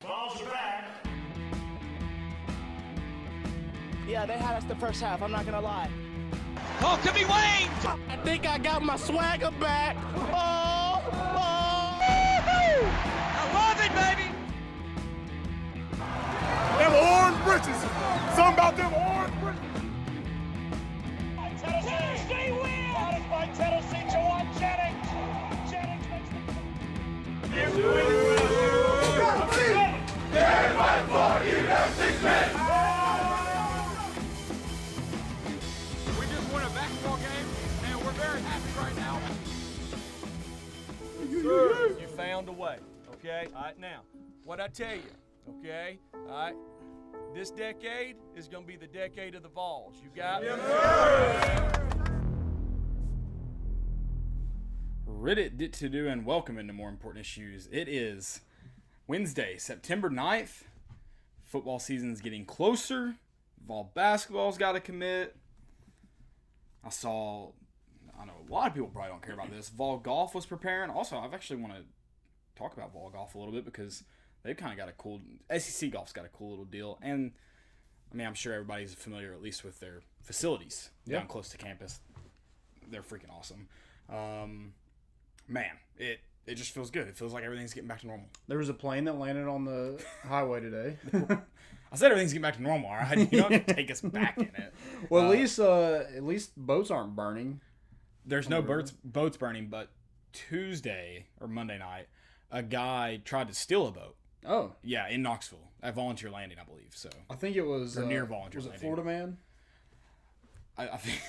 Balls are back. Yeah, they had us the first half, I'm not gonna lie. Oh, could be Wayne! I think I got my swagger back. Oh! I love it, baby! Them orange britches. Something about them orange britches. Tennessee wins! Spotted by Tennessee, Jawan Jennings. Jennings makes We just won a basketball game, and we're very happy right now. You found a way, okay? All right, now, what I tell you, okay? All right, this decade is going to be the decade of the Vols. You got me? Reddit to do and welcome into more important issues. It is Wednesday, September 9th. Football season's getting closer. Vol basketball's got to commit. I know a lot of people probably don't care about this. Vol golf was preparing. Also, I've actually want to talk about Vol golf a little bit because they've kind of got a cool, SEC golf's got a cool little deal. And I mean, I'm sure everybody's familiar at least with their facilities down close to campus. They're freaking awesome. Man, it just feels good. It feels like everything's getting back to normal. There was a plane that landed on the highway today. I said everything's getting back to normal, all right? You don't have to take us back in it. Well, at least boats aren't burning. There's no boats burning, but Tuesday or Monday night, a guy tried to steal a boat. Oh. Yeah, in Knoxville at Volunteer Landing, I believe. So I think it was near Volunteer Was it Landing. Florida man? I think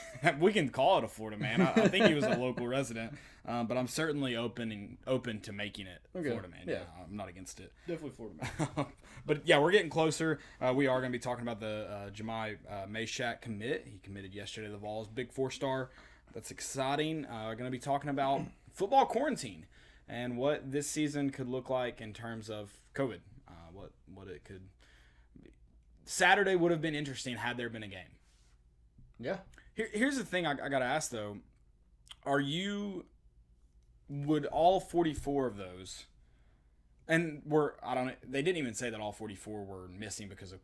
we can call it a Florida man. I think he was a local resident, but I'm certainly open to making it Florida man. Yeah, I'm not against it. Definitely Florida man. But yeah, we're getting closer. We are going to be talking about the Jahmai Mashack commit. He committed yesterday to the Vols, big 4-star. That's exciting. We're going to be talking about football quarantine and what this season could look like in terms of COVID. What it could be. Saturday would have been interesting had there been a game. Yeah. Here's the thing I got to ask, though. Would all 44 of those, and they didn't even say that all 44 were missing because of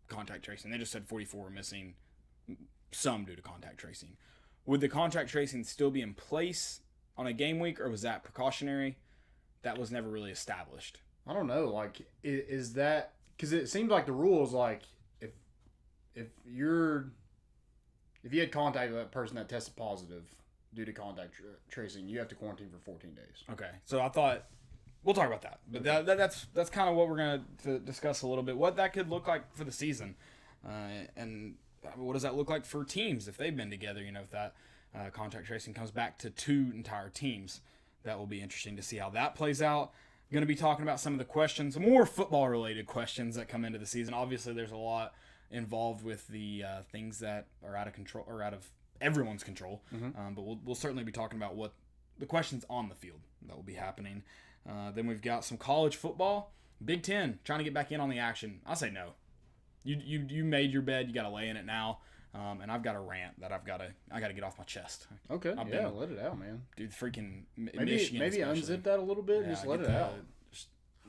contact tracing. They just said 44 were missing, some due to contact tracing. Would the contact tracing still be in place on a game week, or was that precautionary? That was never really established. I don't know. Like, is that because it seems like the rule is like if you had contact with that person that tested positive due to contact tracing, you have to quarantine for 14 days. Okay, so I thought we'll talk about that, but that's kind of what we're going to discuss a little bit. What that could look like for the season, and what does that look like for teams if they've been together? You know, if that contact tracing comes back to 2 entire teams, that will be interesting to see how that plays out. I'm going to be talking about some of the questions, more football-related questions that come into the season. Obviously, there's a lot involved with the things that are out of control or out of everyone's control. Mm-hmm. But we'll certainly be talking about what the questions on the field that will be happening. Then we've got some college football. Big Ten trying to get back in on the action. I say no. You made your bed. You got to lay in it now. And I've got a rant that I got to get off my chest. Okay. Let it out, man. Dude, freaking maybe Michigan. Maybe unzip that a little bit. Just let it out.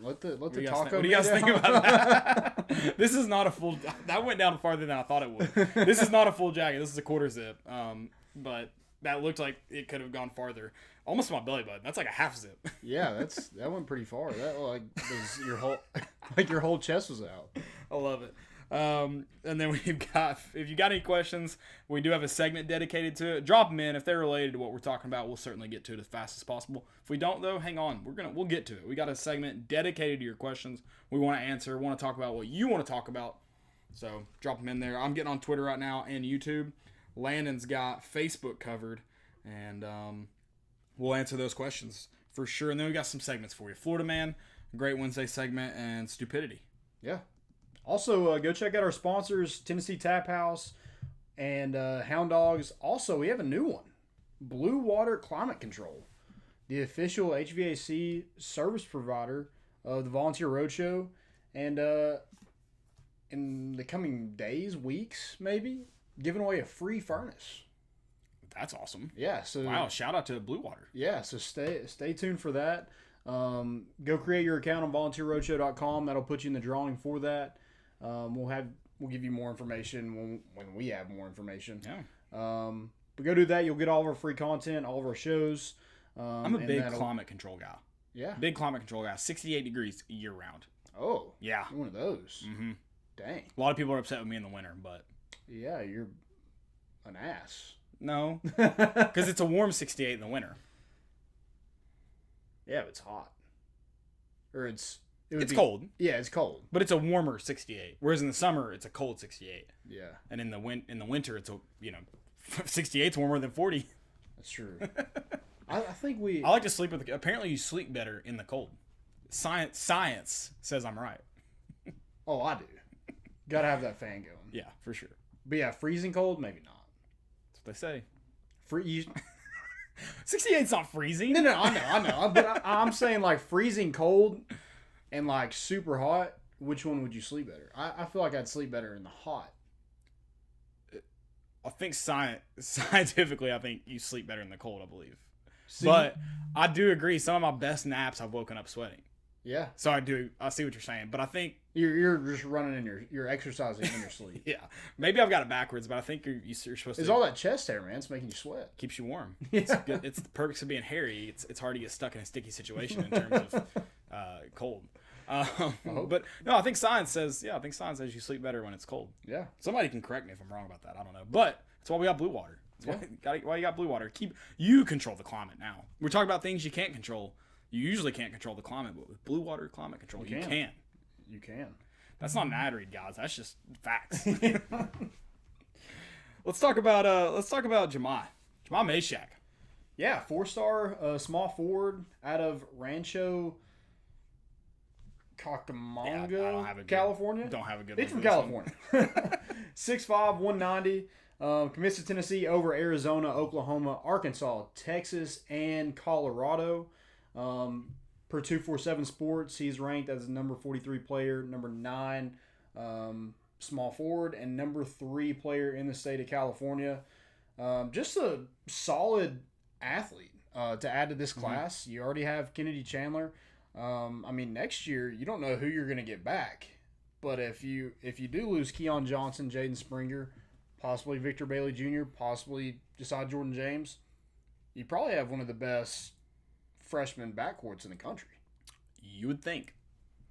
Let the taco. What do you guys think about that? This is not a full. That went down farther than I thought it would. This is not a full jacket. This is a quarter zip. But that looked like it could have gone farther. Almost my belly button. That's like a half zip. Yeah, that went pretty far. That was your whole chest was out. I love it. And then we've got, if you got any questions, we do have a segment dedicated to it. Drop them in. If they're related to what we're talking about, we'll certainly get to it as fast as possible. If we don't, though, hang on. We'll get to it. We got a segment dedicated to your questions. We want to answer, want to talk about what you want to talk about. So drop them in there. I'm getting on Twitter right now and YouTube. Landon's got Facebook covered, and we'll answer those questions for sure. And then we got some segments for you. Florida Man, Great Wednesday segment, and Stupidity. Yeah. Also, go check out our sponsors, Tennessee Tap House and Hound Dogs. Also, we have a new one, Blue Water Climate Control, the official HVAC service provider of the Volunteer Roadshow. And in the coming days, weeks, maybe, giving away a free furnace. That's awesome. Yeah. So wow, shout out to Blue Water. Yeah, so stay tuned for that. Go create your account on volunteerroadshow.com. That'll put you in the drawing for that. We'll give you more information when we have more information. Yeah. But go do that. You'll get all of our free content, all of our shows. I'm a big climate control guy. Yeah. Big climate control guy. 68 degrees year round. Oh. Yeah. You're one of those. Mm-hmm. Dang. A lot of people are upset with me in the winter, but Yeah, you're an ass. no, because it's a warm 68 in the winter. Yeah, but it's hot. Or it's Cold, Yeah, it's cold. but it's a warmer 68. Whereas in the summer, it's a cold 68, Yeah, and in the winter, it's 68's warmer than 40. that's true. I think I like to sleep with. Apparently, you sleep better in the cold. Science says I'm right. Oh, I do. Gotta have that fan going. Yeah, for sure. But yeah, freezing cold, maybe not. That's what they say. 68's not freezing. No, I know. But I'm saying like freezing cold and like super hot. Which one would you sleep better? I feel like I'd sleep better in the hot. I think scientifically, I think you sleep better in the cold. I believe. See? But I do agree. Some of my best naps, I've woken up sweating. Yeah, So I do. I see what you're saying, but I think you're just running in you're exercising in your sleep. yeah, maybe I've got it backwards, but I think you're supposed It's to. all that chest hair, man. It's making you sweat. Keeps you warm. It's good. It's the perks of being hairy. It's hard to get stuck in a sticky situation in terms of cold. But no, I think science says you sleep better when it's cold. Yeah. Somebody can correct me if I'm wrong about that. I don't know, but that's why we got blue water. Why you got blue water? You control the climate now. We're talking about things you can't control. You usually can't control the climate, but with blue water climate control, you can. You can. That's not an ad read, guys. That's just facts. Let's talk about Jahmai Mashack. Yeah, 4-star small forward out of Rancho Cucamonga, Yeah, I don't have a good- California. Don't have a good. He's from one for this one. California. 6'5", 190. Commits to Tennessee over Arizona, Oklahoma, Arkansas, Texas, and Colorado. Per 247 Sports, he's ranked as the number 43 player, number 9 small forward, and number 3 player in the state of California. Just a solid athlete to add to this class. You already have Kennedy Chandler. Next year you don't know who you're going to get back, but if you do lose Keon Johnson, Jaden Springer, possibly Victor Bailey Jr., possibly Josiah Jordan James, you probably have one of the best freshman backcourts in the country. You would think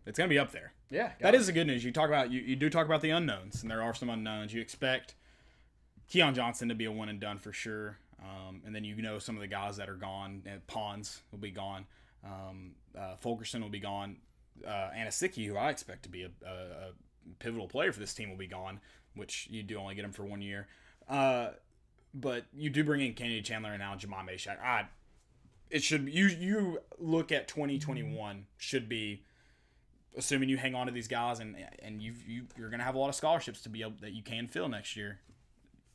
it's going to be up there. Yeah, That is the good news. You talk about you do talk about the unknowns, and there are some unknowns. You expect Keon Johnson to be a one and done for sure, and then some of the guys that are gone. Pons will be gone. Fulkerson will be gone. Anasicki, who I expect to be a pivotal player for this team, will be gone, which you do only get him for 1 year. But you do bring in Kennedy Chandler and now Jahmai Mashack. It should you look at 2021 should be, assuming you hang on to these guys and you're gonna have a lot of scholarships to be able that you can fill next year.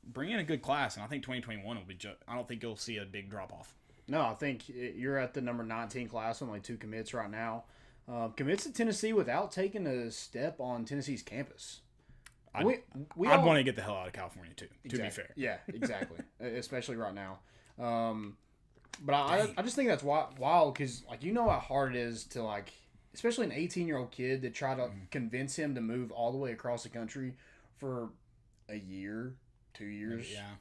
Bring in a good class, and I think 2021 will be. I don't think you'll see a big drop off. No, I think you're at the number 19 class, only 2 commits right now. Commits to Tennessee without taking a step on Tennessee's campus. I'd want to get the hell out of California too. Exactly. To be fair, Yeah, exactly. Especially right now. But I just think that's wild because how hard it is to especially an 18-year-old kid to try to convince him to move all the way across the country for a year, 2 years. Yeah.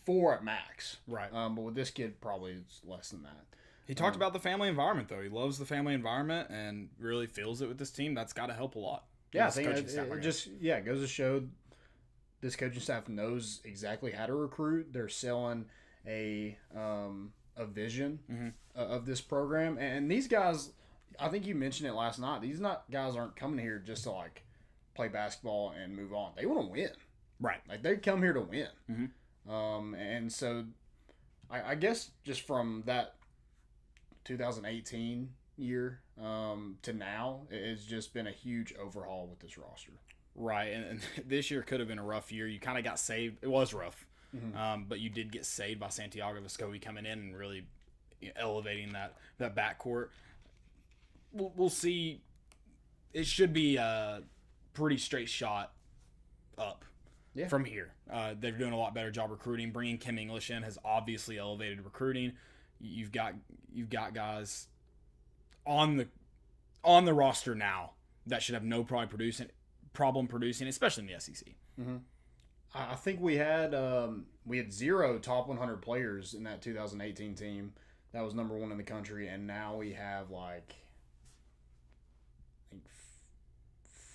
4 at max. Right. But with this kid, probably it's less than that. He talked about the family environment, though. He loves the family environment and really feels it with this team. That's got to help a lot. Yeah, I think it goes to show this coaching staff knows exactly how to recruit. They're selling a vision of this program. And these guys, I think you mentioned it last night, guys aren't coming here just to play basketball and move on. They want to win. Right. They come here to win. Mm-hmm. And so I guess just from that 2018 year to now, it's just been a huge overhaul with this roster. Right, and this year could have been a rough year. You kind of got saved. It was rough, but you did get saved by Santiago Vescovi coming in and really elevating that backcourt. We'll see. It should be a pretty straight shot up from here. They're doing a lot better job recruiting. Bringing Kim English in has obviously elevated recruiting. You've got guys on the roster now that should have no problem producing, especially in the SEC. I think we had 0 top 100 players in that 2018 team that was number 1 in the country, and now we have like I think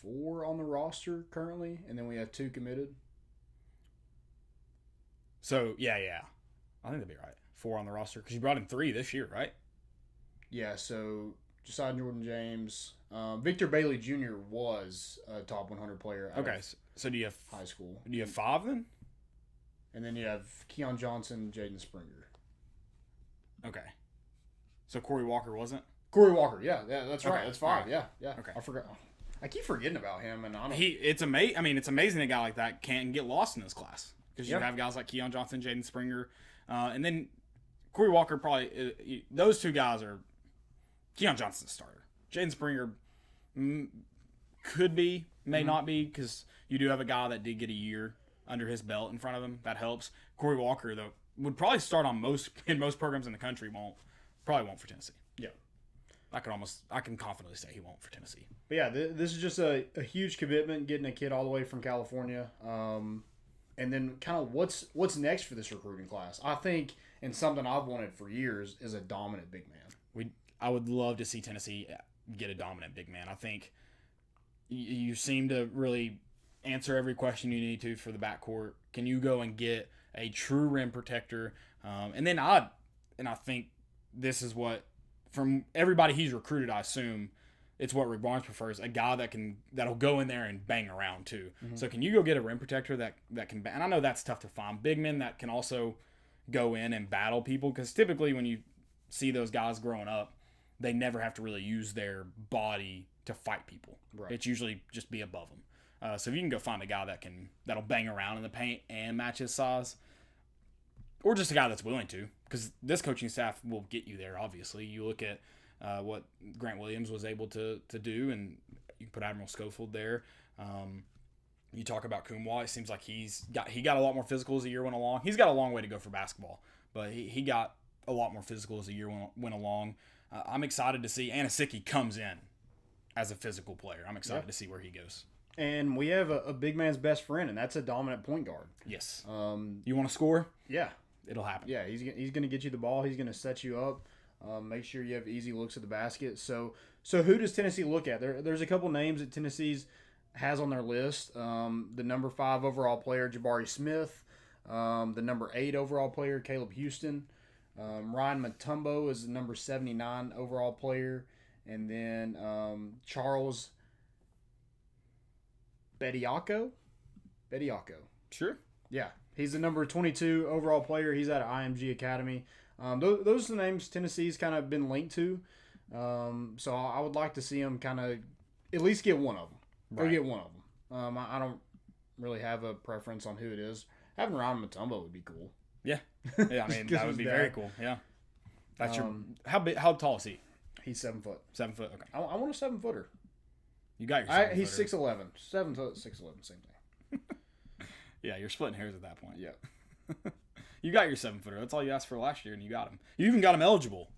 4 on the roster currently, and then we have 2 committed. So yeah, I think that'd be right. 4 on the roster because you brought in 3 this year, right? Yeah, so Josiah Jordan James, Victor Bailey Jr. was a top 100 player. Okay, so do you have high school? Do you have 5 then? And then you have Keon Johnson, Jaden Springer. Okay. So Corey Walker wasn't? Corey Walker, yeah, that's right. Okay, That's 5. right. Yeah. Okay. I forgot. I keep forgetting about him, and I don't. It's amazing. I mean, it's amazing a guy like that can't get lost in this class because you Yep. have guys like Keon Johnson, Jaden Springer, and then Corey Walker. Probably those 2 guys are. Keon Johnson's a starter. Jaden Springer could be, may not be, because you do have a guy that did get a year under his belt in front of him. That helps. Corey Walker, though, would probably start on most programs in the country. Probably won't for Tennessee. Yeah. I can confidently say he won't for Tennessee. But yeah, this is just a huge commitment, getting a kid all the way from California. And then kind of what's next for this recruiting class? I think, and something I've wanted for years, is a dominant big man. I would love to see Tennessee get a dominant big man. I think you seem to really answer every question you need to for the backcourt. Can you go and get a true rim protector? And I think this is what, from everybody he's recruited, I assume it's what Rick Barnes prefers, a guy that'll go in there and bang around too. So can you go get a rim protector that can, and I know that's tough to find, big men that can also go in and battle people, because typically when you see those guys growing up, they never have to really use their body to fight people. Right. It's usually just be above them. So if you can go find a guy that'll bang around in the paint and match his size, or just a guy that's willing to, because this coaching staff will get you there. Obviously, you look at what Grant Williams was able to do, and you can put Admiral Schofield there. You talk about Kumwa. It seems like he got a lot more physical as the year went along. He's got a long way to go for basketball, but he got a lot more physical as the year went along. I'm excited to see Anasicki comes in as a physical player. I'm excited to see where he goes. And we have a big man's best friend, and that's a dominant point guard. Yes. You want to score? Yeah. It'll happen. Yeah, he's going to get you the ball. He's going to set you up. Make sure you have easy looks at the basket. So who does Tennessee look at? There's a couple names that Tennessee's has on their list. The number 5 overall player, Jabari Smith. The number 8 overall player, Caleb Houston. Ryan Mutombo is the number 79 overall player. And then Charles Bediako. Sure. Yeah. He's the number 22 overall player. He's at IMG Academy. Those are the names Tennessee's kind of been linked to. So I would like to see him kind of at least get one of them. Right. Or get one of them. I don't really have a preference on who it is. Having Ryan Mutombo would be cool. Yeah. Yeah, I mean, that would be very cool. Yeah. That's how tall is he? He's 7 foot. 7 foot. Okay. I want a 7-footer. You got your 7 He's footer. 6'11". 7 foot, 6'11", same thing. Yeah, you're splitting hairs at that point. Yeah. You got your 7-footer. That's all you asked for last year, and you got him. You even got him eligible.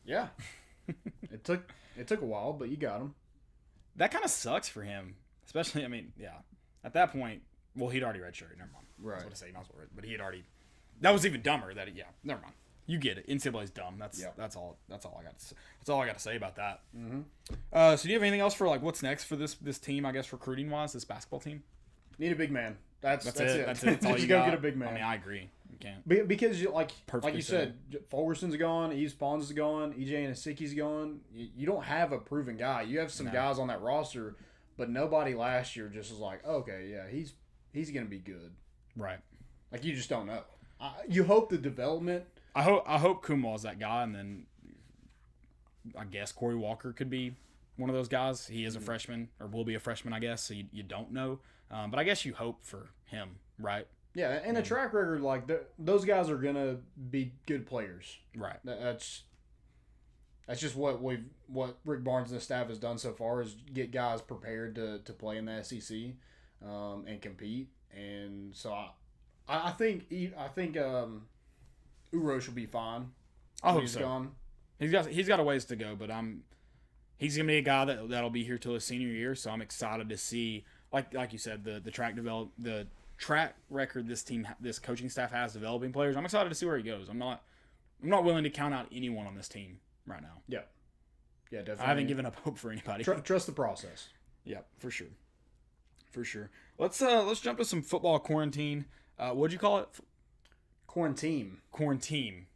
Yeah. It took a while, but you got him. That kind of sucks for him, especially. I mean, yeah. At that point, well, he'd already redshirted. Never mind. Right. I was going to say not red, but he had already. That was even dumber. Never mind. You get it. NCAA's dumb. That's all. That's all I got. That's all I got to say about that. Mm-hmm. So do you have anything else for like what's next for this team? I guess recruiting wise, this basketball team. Need a big man. That's it. That's it. That's all you go got. get a big man. I mean, I agree. You can't. Because like Perfectly you said, Fulgerson's gone, Yves Pons is gone, EJ Anasicki's gone. You don't have a proven guy. You have some guys on that roster, but nobody last year just was like, okay, yeah, he's gonna be good. Right. Like you just don't know. You hope the development. I hope Kumwal's that guy, and then I guess Corey Walker could be one of those guys. He is a freshman, or will be a freshman, I guess. So you don't know, but I guess you hope for him, right? Yeah, and the track record, like those guys are gonna be good players. Right. That's just what Rick Barnes and the staff has done so far is get guys prepared to play in the SEC and compete. And so I think Urosh will be fine. I hope He's so. gone. He's got a ways to go, but he's gonna be a guy that'll be here till his senior year. So I'm excited to see, like you said, the track record this coaching staff has developing players. I'm excited to see where he goes. I'm not willing to count out anyone on this team right now. Yeah, definitely. I haven't given up hope for anybody. Trust the process. Yeah, for sure. Let's jump to some football quarantine. What'd you call it? Quarantine.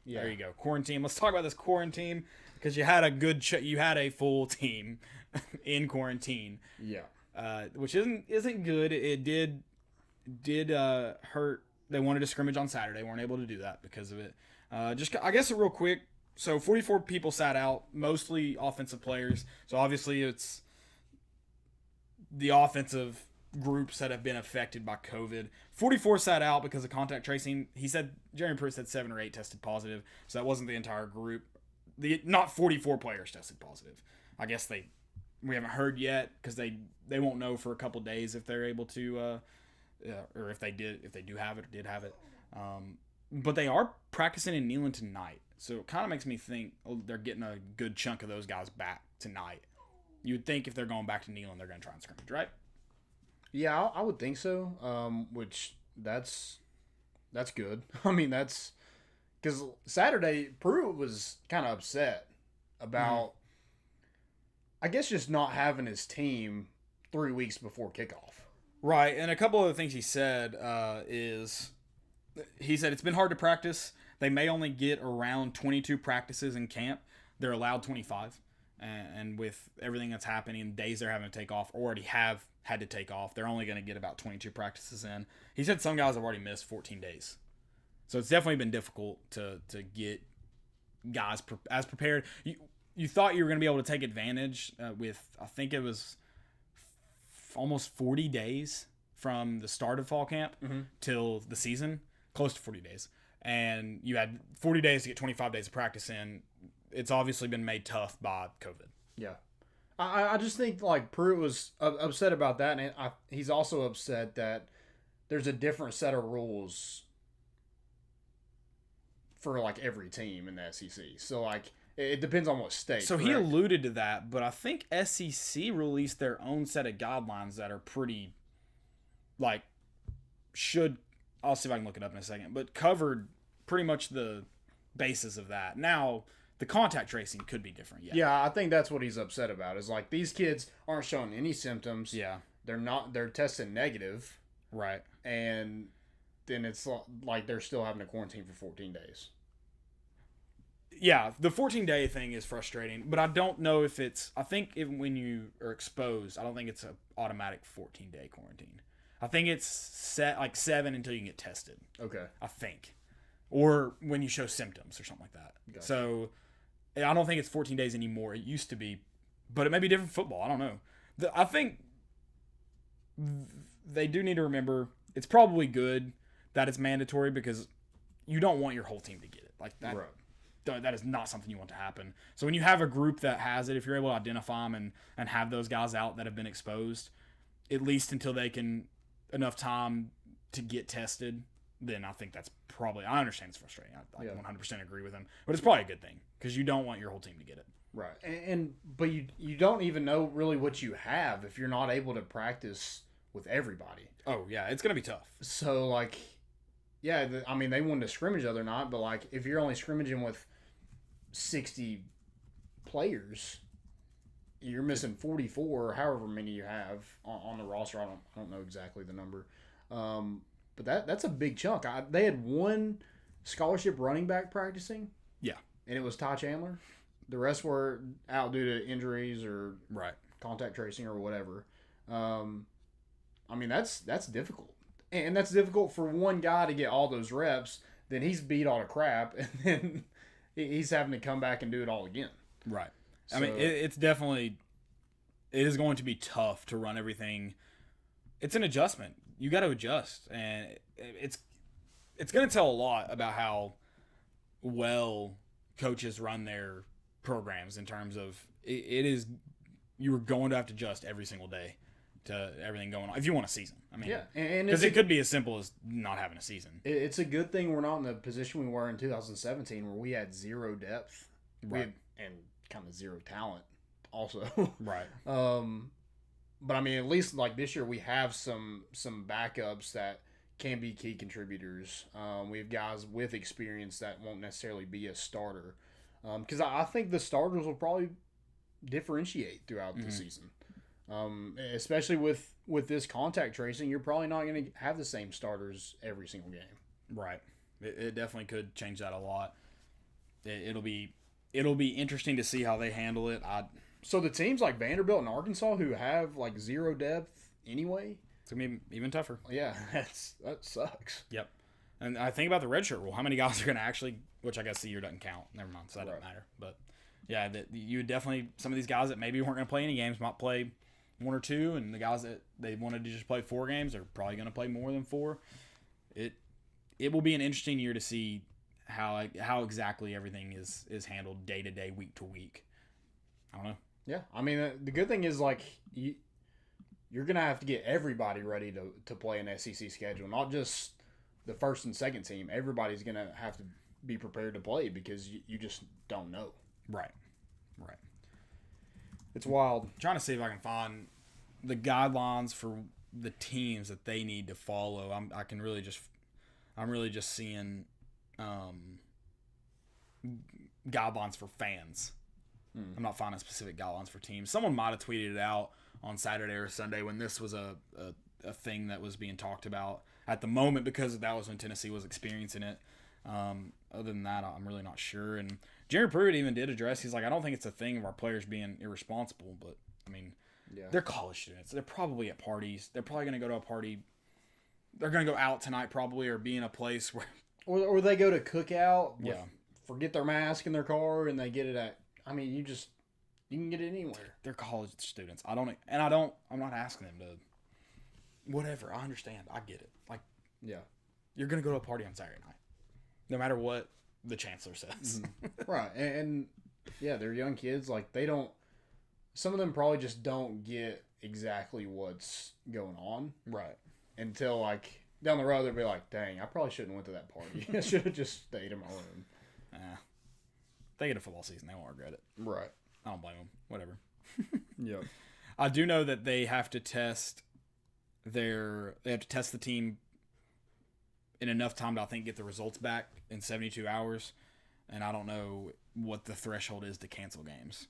Yeah. There you go. Quarantine. Let's talk about this quarantine because you had a full team in quarantine. Yeah. Which isn't good. It did hurt. They wanted to scrimmage on Saturday. Weren't able to do that because of it. Just I guess real quick. So 44 people sat out, mostly offensive players. So obviously it's the offensive groups that have been affected by COVID. 44 sat out because of contact tracing. Jeremy Pruitt said 7 or 8 tested positive, so that wasn't the entire group. Not 44 players tested positive. I guess we haven't heard yet because they won't know for a couple days if they're able to, or if they do have it or did have it. But they are practicing in Neyland tonight, so it kind of makes me think they're getting a good chunk of those guys back tonight. You would think if they're going back to Neyland, they're going to try and scrimmage, right? Yeah, I would think so. Which that's good. I mean, that's because Saturday Pruitt was kind of upset about, I guess, just not having his team 3 weeks before kickoff. Right, and a couple of the things he said is he said it's been hard to practice. They may only get around 22 practices in camp. They're allowed 25. And with everything that's happening, days they're having to take off, or already have had to take off, they're only going to get about 22 practices in. He said some guys have already missed 14 days. So it's definitely been difficult to get guys as prepared. You thought you were going to be able to take advantage with, I think it was almost 40 days from the start of fall camp till the season, close to 40 days. And you had 40 days to get 25 days of practice in. It's obviously been made tough by COVID. Yeah. I just think, like, Pruitt was upset about that, and he's also upset that there's a different set of rules for, like, every team in the SEC. So, like, it depends on what state. So correct? he alluded to that, but I think SEC released their own set of guidelines that are pretty, like, I'll see if I can look it up in a second, but covered pretty much the basis of that. Now, the contact tracing could be different. Yeah, I think that's what he's upset about. Is like these kids aren't showing any symptoms. Yeah. They're testing negative. Right. And then it's like they're still having to quarantine for 14 days. Yeah, the 14-day thing is frustrating, but I don't know if I think when you are exposed, I don't think it's an automatic 14-day quarantine. I think it's set like 7 until you can get tested. Okay. I think. Or when you show symptoms or something like that. Gotcha. So I don't think it's 14 days anymore. It used to be, but it may be different football. I don't know. I think they do need to remember it's probably good that it's mandatory because you don't want your whole team to get it. Like that, right. That is not something you want to happen. So when you have a group that has it, if you're able to identify them and have those guys out that have been exposed, at least until they can enough time to get tested, then I think that's probably, I understand it's frustrating. I 100% agree with him, but it's probably a good thing because you don't want your whole team to get it. Right. But you don't even know really what you have if you're not able to practice with everybody. Oh, yeah. It's going to be tough. So, like, yeah, I mean, they wanted to scrimmage the other night, but, like, if you're only scrimmaging with 60 players, you're missing 44 or however many you have on the roster. I don't know exactly the number. But that's a big chunk. They had one scholarship running back practicing. Yeah. And it was Ty Chandler. The rest were out due to injuries or contact tracing or whatever. I mean, that's difficult. And that's difficult for one guy to get all those reps. Then he's beat all the crap, and then he's having to come back and do it all again. Right. So, I mean, it's definitely – it is going to be tough to run everything. It's an adjustment. You got to adjust, and it's going to tell a lot about how well coaches run their programs in terms of it is you are going to have to adjust every single day to everything going on if you want a season. I mean, yeah, and because it could be as simple as not having a season. It's a good thing we're not in the position we were in 2017 where we had zero depth, and kind of zero talent also. Right. But I mean, at least like this year, we have some backups that can be key contributors. We have guys with experience that won't necessarily be a starter. Because I think the starters will probably differentiate throughout the season. Especially with this contact tracing, you're probably not going to have the same starters every single game. Right. It definitely could change that a lot. It'll be interesting to see how they handle it. So the teams like Vanderbilt and Arkansas who have like zero depth anyway, It's going to be even tougher. yeah, that sucks. Yep. And I think about the redshirt rule. How many guys are going to actually, which I guess the year doesn't count. Never mind, so that doesn't matter. But yeah, you would definitely, some of these guys that maybe weren't going to play any games might play 1 or 2, and the guys that they wanted to just play 4 games are probably going to play more than 4. It will be an interesting year to see how exactly everything is handled day to day, week to week. I don't know. Yeah, I mean the good thing is like you're gonna have to get everybody ready to play an SEC schedule, not just the first and second team. Everybody's gonna have to be prepared to play because you just don't know. Right. It's wild. I'm trying to see if I can find the guidelines for the teams that they need to follow. I'm really just seeing guidelines for fans. I'm not finding specific guidelines for teams. Someone might have tweeted it out on Saturday or Sunday when this was a thing that was being talked about at the moment, because that was when Tennessee was experiencing it. Other than that, I'm really not sure. And Jerry Pruitt even did address, he's like, I don't think it's a thing of our players being irresponsible, but I mean, they're college students. They're probably at parties. They're probably going to go to a party. They're going to go out tonight probably, or be in a place where... Or they go to cookout, forget their mask in their car, and they get it at... I mean, you can get it anywhere. They're college students. I'm not asking them to... Whatever, I understand. I get it. Like, you're going to go to a party on Saturday night, no matter what the chancellor says. Right. And yeah, they're young kids. Like, they don't... Some of them probably just don't get exactly what's going on. Right. Until, like, down the road, they'll be like, dang, I probably shouldn't have went to that party. I should have just stayed in my room. They get a football season. They won't regret it. Right. I don't blame them. Whatever. Yep. I do know that they have to test the team in enough time to, I think, get the results back in 72 hours. And I don't know what the threshold is to cancel games.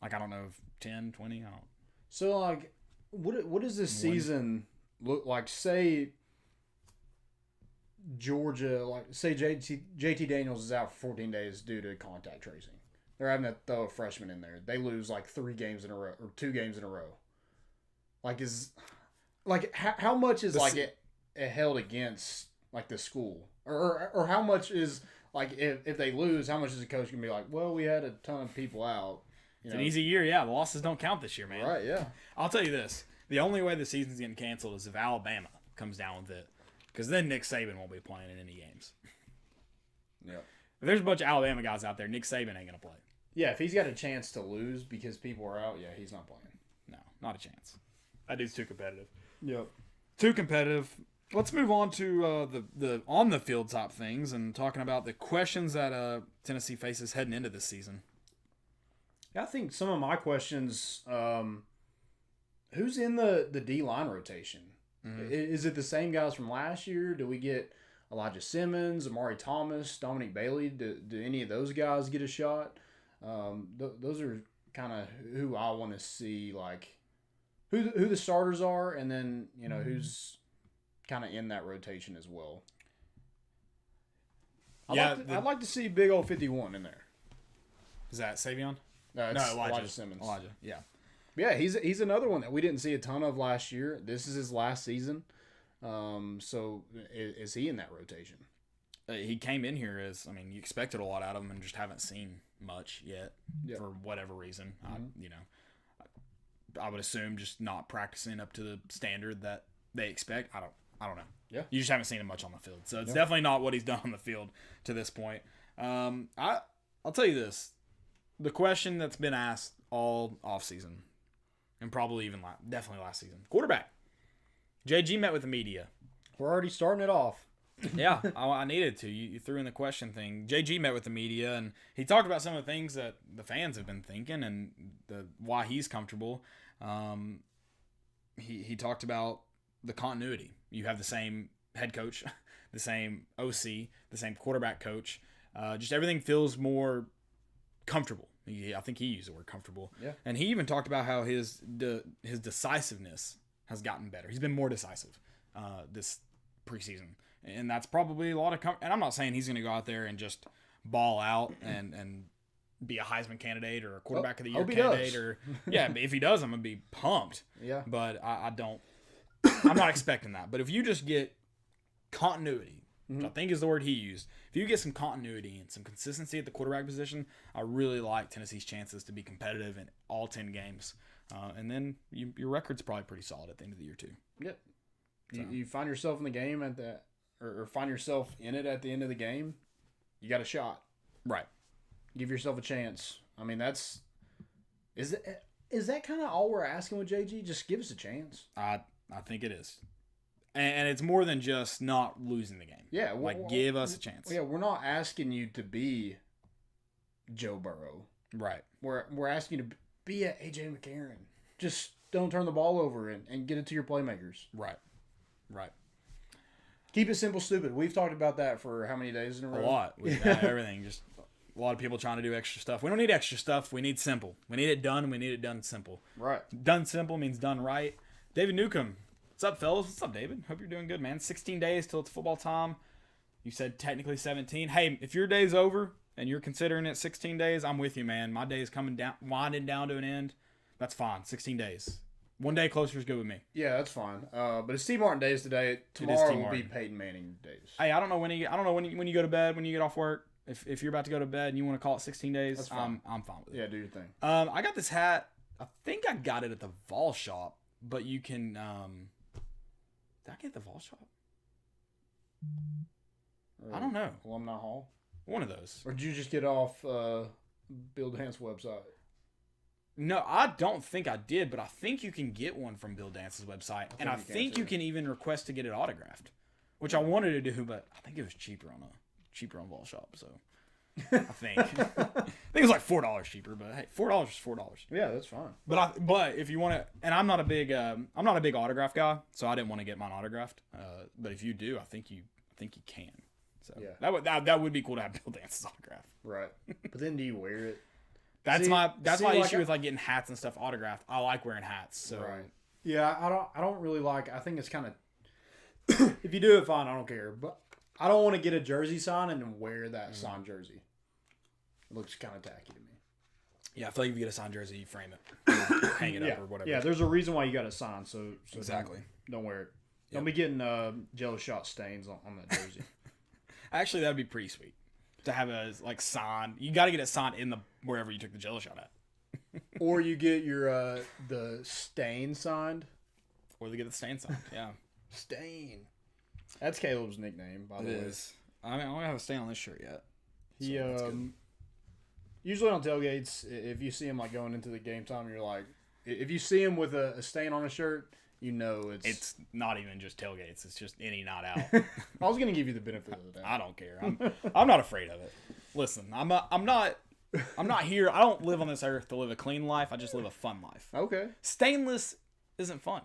Like, I don't know if 10, 20, I don't. So, like, what does this season look like? Say Georgia, like, say JT Daniels is out for 14 days due to contact tracing. They're having to throw a freshman in there. They lose, like, 3 games in a row, or 2 games in a row. Like, how much is, like, it held against, like, the school? Or how much is, like, if they lose, how much is the coach going to be like, well, we had a ton of people out. It's an easy year, yeah. The losses don't count this year, man. Right, yeah. I'll tell you this. The only way the season's getting canceled is if Alabama comes down with it. Because then Nick Saban won't be playing in any games. Yeah. If there's a bunch of Alabama guys out there, Nick Saban ain't going to play. Yeah, if he's got a chance to lose because people are out, yeah, he's not playing. No, not a chance. That dude's too competitive. Yep. Too competitive. Let's move on to the on-the-field top things and talking about the questions that Tennessee faces heading into this season. I think some of my questions, who's in the D-line rotation? Mm-hmm. Is it the same guys from last year? Do we get Elijah Simmons, Amari Thomas, Dominique Bailey? Do any of those guys get a shot? Those are kind of who I want to see, like, who the starters are, and then, who's kind of in that rotation as well. I'd like to see big old 51 in there. Is that Savion? No, Elijah Simmons. Elijah, yeah. Yeah, he's another one that we didn't see a ton of last year. This is his last season. So is he in that rotation? He came in here you expected a lot out of him and just haven't seen much yet for whatever reason. Mm-hmm. I would assume just not practicing up to the standard that they expect. I don't know. Yeah. You just haven't seen him much on the field. So it's definitely not what he's done on the field to this point. I'll tell you this. The question that's been asked all offseason, and probably even definitely last season. Quarterback. JG met with the media. We're already starting it off. Yeah, I needed to. You threw in the question thing. JG met with the media, and he talked about some of the things that the fans have been thinking and why he's comfortable. He talked about the continuity. You have the same head coach, the same OC, the same quarterback coach. Just everything feels more comfortable. I think he used the word comfortable. Yeah. And he even talked about how his decisiveness has gotten better. He's been more decisive this preseason. And that's probably a lot of and I'm not saying he's going to go out there and just ball out and be a Heisman candidate or a quarterback of the year candidate. Or yeah, if he does, I'm going to be pumped. Yeah. But I'm not expecting that. But if you just get continuity, which I think is the word he used, if you get some continuity and some consistency at the quarterback position, I really like Tennessee's chances to be competitive in all 10 games. And then your record's probably pretty solid at the end of the year too. Yep. So. You find yourself in the game at that, or find yourself in it at the end of the game, you got a shot. Right. Give yourself a chance. I mean, is that kind of all we're asking with JG? Just give us a chance. I think it is. And it's more than just not losing the game. Yeah. Give us a chance. Yeah, we're not asking you to be Joe Burrow. Right. We're asking you to be a AJ McCarron. Just don't turn the ball over and get it to your playmakers. Right. Keep it simple, stupid. We've talked about that for how many days in a row? A lot. Everything. Just a lot of people trying to do extra stuff. We don't need extra stuff. We need simple. We need it done. We need it done simple. Right. Done simple means done right. David Newcomb. What's up, fellas? What's up, David? Hope you're doing good, man. 16 days till it's football time. You said technically 17. Hey, if your day's over and you're considering it 16 days, I'm with you, man. My day is winding down to an end. That's fine. 16 days. One day closer is good with me. Yeah, that's fine. But it's T. Martin days today. Tomorrow will be Peyton Manning days. Hey, I don't know when you go to bed, when you get off work. If you're about to go to bed and you want to call it 16 days, that's fine. I'm fine with it. Yeah, do your thing. I got this hat. I think I got it at the Vol Shop, but you can. Did I get it at the Vol Shop? I don't know. Alumni Hall. One of those. Or did you just get it off Bill Dance's website? No, I don't think I did, but I think you can get one from Bill Dance's website, and I think you can even request to get it autographed, which I wanted to do, but I think it was cheaper on Vol Shop. So I think it was like $4 cheaper, but hey, $4 is $4. Yeah, that's fine. But if you want to, and I'm not a big autograph guy, so I didn't want to get mine autographed. But if you do, I think you can. So yeah, that would be cool to have Bill Dance's autograph. Right, but then do you wear it? That's my issue with like getting hats and stuff autographed. I like wearing hats. So right. Yeah, I don't really like. I think it's kind of if you do it, fine. I don't care. But I don't want to get a jersey signed and then wear that signed jersey. It looks kind of tacky to me. Yeah, I feel like if you get a signed jersey, you frame it, hang it up or whatever. Yeah, there's a reason why you got it signed. So exactly. Don't wear it. Don't be getting Jello shot stains on that jersey. Actually, that'd be pretty sweet. To have a signed, you got to get it signed in the wherever you took the Jello shot at, or you get your the stain signed, or they get the stain signed. Yeah, Stain. That's Caleb's nickname, by the way. It is. I mean, I don't have a stain on this shirt yet. He usually on tailgates, if you see him like going into the game time, you're like, if you see him with a stain on his shirt, you know it's not even just tailgates. It's just any night out. I was gonna give you the benefit of the doubt. I don't care. I'm not afraid of it. Listen, I'm not here. I don't live on this earth to live a clean life. I just live a fun life. Okay. Stainless isn't fun.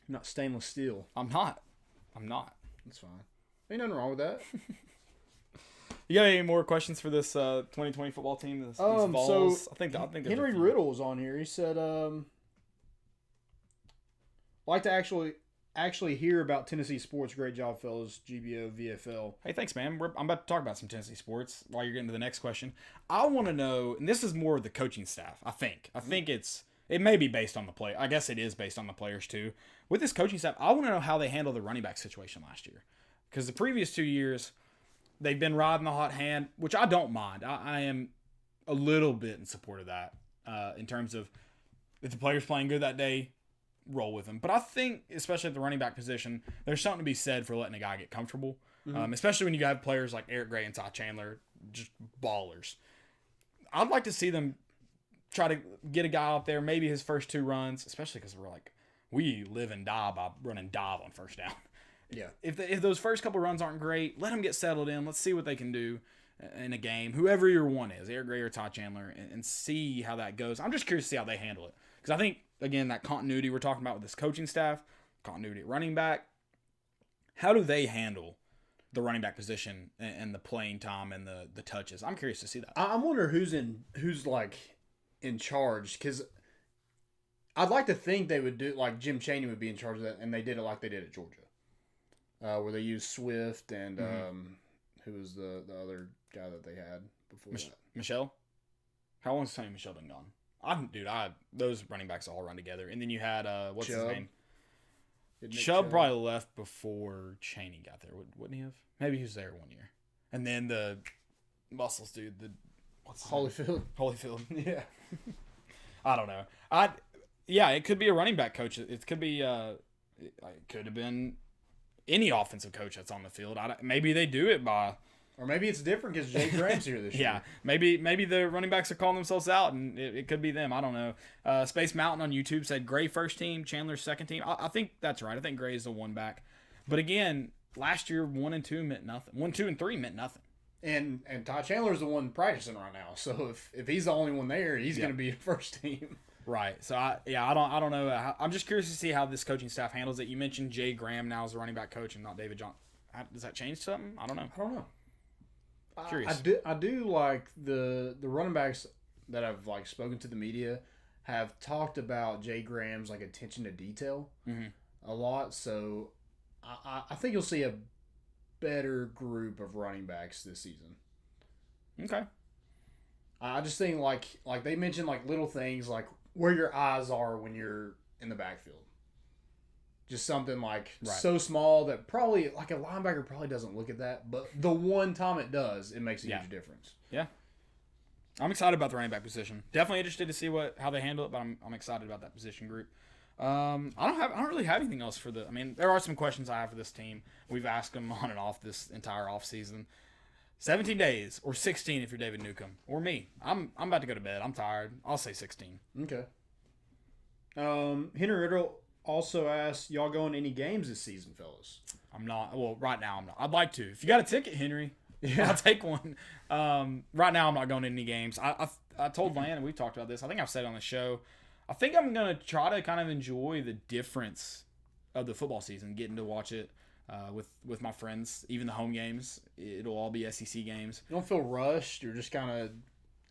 You're not stainless steel. I'm not. That's fine. Ain't nothing wrong with that. You got any more questions for this 2020 football team? These Vols? So I think Henry Riddle's on here. He said, like to actually hear about Tennessee sports. Great job, fellas. GBO, VFL. Hey, thanks, man. I'm about to talk about some Tennessee sports while you're getting to the next question. I want to know, and this is more of the coaching staff, I think it may be based on the play. I guess it is based on the players, too. With this coaching staff, I want to know how they handled the running back situation last year. Because the previous 2 years, they've been riding the hot hand, which I don't mind. I am a little bit in support of that in terms of if the player's playing good that day, roll with them. But I think, especially at the running back position, there's something to be said for letting a guy get comfortable, especially when you have players like Eric Gray and Ty Chandler, just ballers. I'd like to see them try to get a guy out there, maybe his first 2 runs, especially because we live and die by running dive on first down. Yeah. If those first couple runs aren't great, let them get settled in. Let's see what they can do in a game. Whoever your one is, Eric Gray or Todd Chandler, and see how that goes. I'm just curious to see how they handle it. Because I think, again, that continuity we're talking about with this coaching staff, continuity at running back, how do they handle the running back position and the playing time and the touches? I'm curious to see that. I wonder who's like in charge, because I'd like to think they would do, like Jim Chaney would be in charge of that, and they did it like they did at Georgia, where they used Swift and who was the other guy that they had before that? Michelle? How long's Tony Michelle been gone? Those running backs all run together. And then you had, what's his name? Chubb probably left before Chaney got there, wouldn't he have? Maybe he was there 1 year. And then the Muscles dude, what's his name? Holyfield. Yeah. I don't know. It could be a running back coach. It could be, it could have been any offensive coach that's on the field. Maybe they do it by... Or maybe it's different because Jay Graham's here this year. Yeah, maybe the running backs are calling themselves out, and it could be them. I don't know. Space Mountain on YouTube said Gray first team, Chandler second team. I think that's right. I think Gray is the one back. But again, last year 1 and 2 meant nothing. 1, 2, and 3 meant nothing. And Todd Chandler's the one practicing right now. So if he's the only one there, he's going to be first team. Right. So I don't know. I'm just curious to see how this coaching staff handles it. You mentioned Jay Graham now as the running back coach and not David John. Does that change something? I don't know. Curious. I do like the running backs that I've like spoken to the media have talked about Jay Graham's like attention to detail a lot. So I think you'll see a better group of running backs this season. Okay. I just think like they mentioned like little things like where your eyes are when you're in the backfield. Just something like so small that probably like a linebacker probably doesn't look at that, but the one time it does, it makes a huge difference. Yeah, I'm excited about the running back position. Definitely interested to see how they handle it, but I'm excited about that position group. I don't really have anything else for I mean, there are some questions I have for this team. We've asked them on and off this entire offseason. 17 days or 16 if you're David Newcomb or me. I'm about to go to bed. I'm tired. I'll say 16. Okay. Henry Riddle also asked, y'all going to any games this season, fellas? I'm not. Well, right now I'm not. I'd like to. If you got a ticket, Henry, I'll take one. Right now I'm not going to any games. I told Lan, and we talked about this. I think I've said it on the show. I think I'm going to try to kind of enjoy the difference of the football season, getting to watch it with my friends, even the home games. It'll all be SEC games. You don't feel rushed. You're just kind of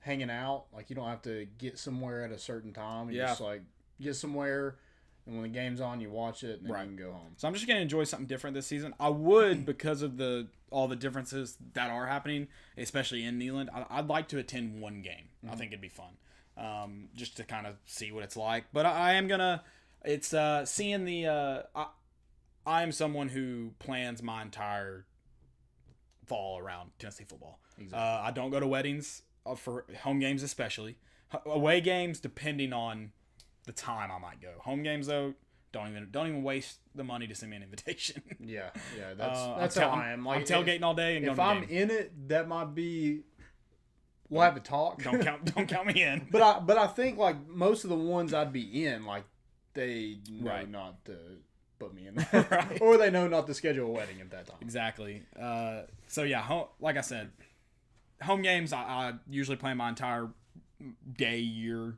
hanging out. Like you don't have to get somewhere at a certain time. You just like get somewhere. And when the game's on, you watch it, and then you can go home. So I'm just going to enjoy something different this season. I would, because of all the differences that are happening, especially in Neyland, I'd like to attend one game. I think it'd be fun, just to kind of see what it's like. But I am going to – it's seeing the I am someone who plans my entire fall around Tennessee football. Exactly. I don't go to weddings, for home games especially. Away games, depending on – the time I might go. Home games though, don't even waste the money to send me an invitation. Yeah, that's how I am. Like I'm tailgating all day and going to the game. If I'm in it, that might be. We'll have a talk. Don't count me in. But I think like most of the ones I'd be in, like they know not to put me in there, or they know not to schedule a wedding at that time. Exactly. So yeah, like I said, home games I usually plan my entire year.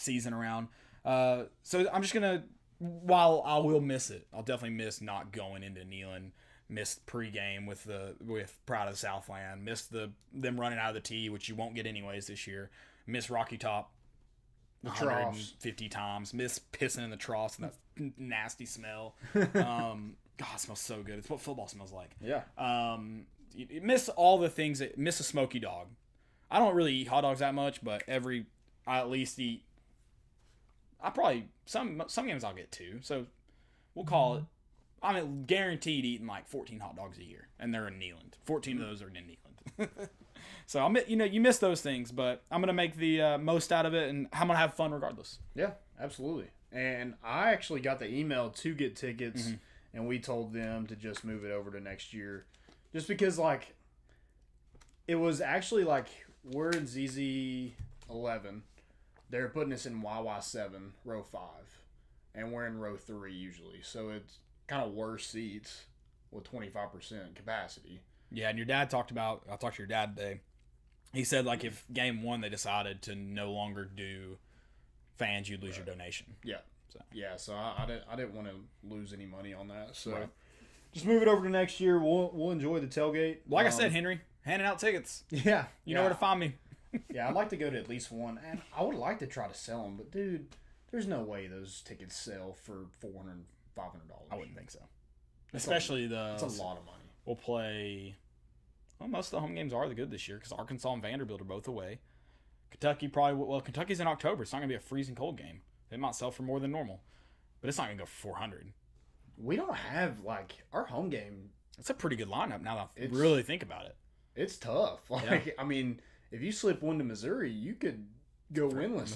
Season around. So I'm just gonna, while I will miss it, I'll definitely miss not going into Neyland, miss pregame with Pride of the Southland, miss them running out of the tee, which you won't get anyways this year, miss Rocky Top 150 times, miss pissing in the troughs and that nasty smell. God, it smells so good. It's what football smells like. Yeah. You miss all the things miss a smoky dog. I don't really eat hot dogs that much, but I at least eat. I probably some games I'll get 2, so we'll call it. I'm guaranteed eating like 14 hot dogs a year, and they're in Neyland. 14 of those are in Neyland. So you miss those things, but I'm gonna make the most out of it, and I'm gonna have fun regardless. Yeah, absolutely. And I actually got the email to get tickets, and we told them to just move it over to next year, just because like it was actually like we're in ZZ 11. They're putting us in YY7, row 5, and we're in row 3 usually. So kind of worse seats with 25% capacity. Yeah, and your dad I talked to your dad today. He said, like, if game 1 they decided to no longer do fans, you'd lose your donation. Yeah. So I didn't want to lose any money on that. So Right. just move it over to next year. We'll enjoy the tailgate. Like I said, Henry, handing out tickets. Yeah. You know where to find me. Yeah, I'd like to go to at least one, and I would like to try to sell them, but dude, there's no way those tickets sell for $400, $500. I wouldn't think so. Especially It's a lot of money. We'll play. Well, most of the home games are good this year because Arkansas and Vanderbilt are both away. Kentucky Kentucky's in October. It's not gonna be a freezing cold game. They might sell for more than normal, but it's not gonna go for 400. We don't have our home game. It's a pretty good lineup now that I really think about it. It's tough. I mean, if you slip one to Missouri, you could go winless.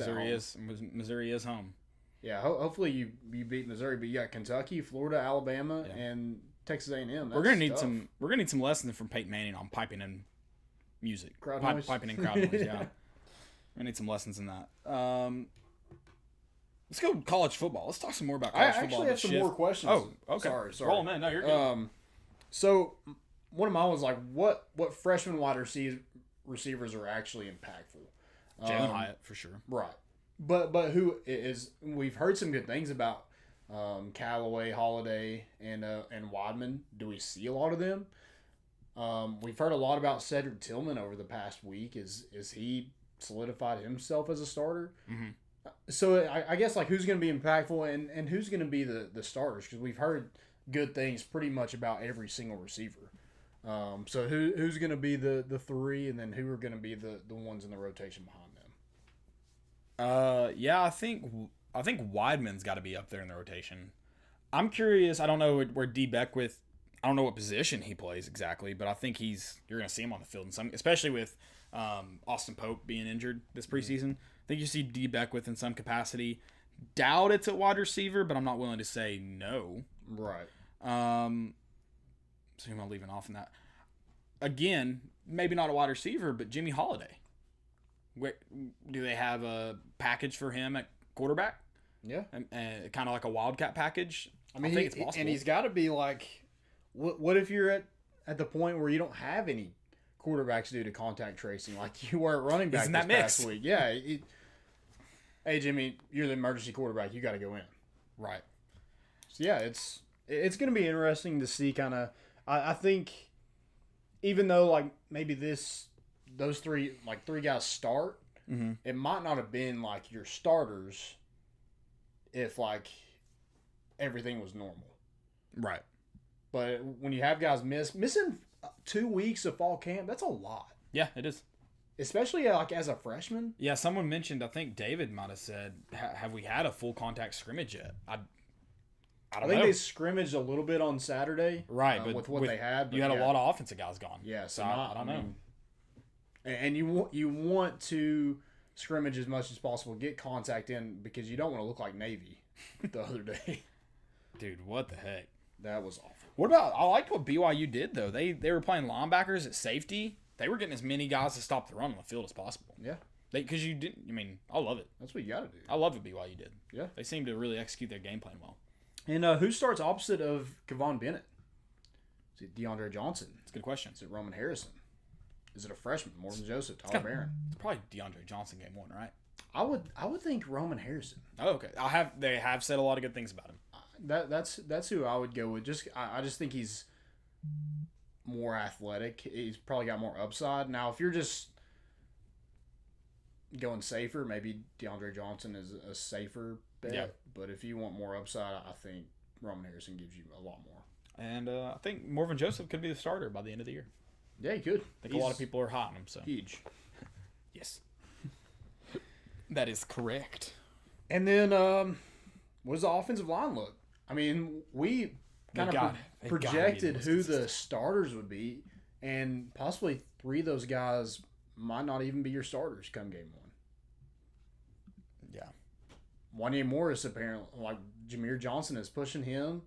Missouri is home. Yeah, hopefully you beat Missouri, but you got Kentucky, Florida, Alabama, and Texas A&M. We're gonna need some lessons from Peyton Manning on piping in music, noise. piping in crowd noise. Yeah, we need some lessons in that. Let's go college football. Let's talk some more about college football. I actually have some more questions. Oh, okay. Sorry. Roll them in. No, you're good. So one of mine was like, what freshman wide receivers are actually impactful? Jalen Hyatt for sure. Right. But who is? We've heard some good things about Callaway, Holiday, and Wadman. Do we see a lot of them? We've heard a lot about Cedric Tillman over the past week. Is he solidified himself as a starter? Mm-hmm. So I guess who's going to be impactful and who's going to be the starters? Because we've heard good things pretty much about every single receiver. So who's going to be the three, and then who are going to be the ones in the rotation behind them? Yeah, I think Weidman's got to be up there in the rotation. I'm curious. I don't know where D. Beckwith. I don't know what position he plays exactly, but I think you're going to see him on the field in some, especially with Austin Pope being injured this preseason. I think you see D. Beckwith in some capacity. Doubt it's at wide receiver, but I'm not willing to say no. Right. So who am I leaving off in that? Again, maybe not a wide receiver, but Jimmy Holiday. Do they have a package for him at quarterback? Yeah. Kind of like a Wildcat package? I mean, think it's possible. And he's got to be what if you're at the point where you don't have any quarterbacks due to contact tracing like you were at running back this past week? Yeah. Hey, Jimmy, you're the emergency quarterback. You got to go in. Right. So, yeah, it's going to be interesting to see kind of – I think even though, maybe those three guys start, mm-hmm. it might not have been, your starters if, everything was normal. Right. But when you have guys missing 2 weeks of fall camp, that's a lot. Yeah, it is. Especially as a freshman. Yeah, someone mentioned, I think David might have said, have we had a full contact scrimmage yet? I don't know. They scrimmaged a little bit on Saturday. Right, but with what they had. But you had a lot of offensive guys gone. Yeah, so I don't know. And you want to scrimmage as much as possible, get contact in, because you don't want to look like Navy the other day. Dude, what the heck? That was awful. What about, I liked what BYU did, though. They were playing linebackers at safety. They were getting as many guys to stop the run on the field as possible. Yeah. Because I love it. That's what you got to do. I love what BYU did. Yeah. They seem to really execute their game plan well. And who starts opposite of Kevon Bennett? Is it DeAndre Johnson? That's a good question. Is it Roman Harrison? Is it a freshman? Morgan Joseph? Tyler Barron? It's probably DeAndre Johnson game 1, right? I would think Roman Harrison. Oh, okay. They have said a lot of good things about him. That's who I would go with. I just think he's more athletic. He's probably got more upside. Now, if you're just going safer, maybe DeAndre Johnson is a safer bet. Yeah. But if you want more upside, I think Roman Harrison gives you a lot more. And I think Morgan Joseph could be the starter by the end of the year. Yeah, he could. I think a lot of people are hot on him. So huge. Yes. That is correct. And then, what does the offensive line look? I mean, we kind of projected who the starters would be, and possibly 3 of those guys might not even be your starters come game 1. Yeah. Wanya Morris, apparently, Jameer Johnson is pushing him.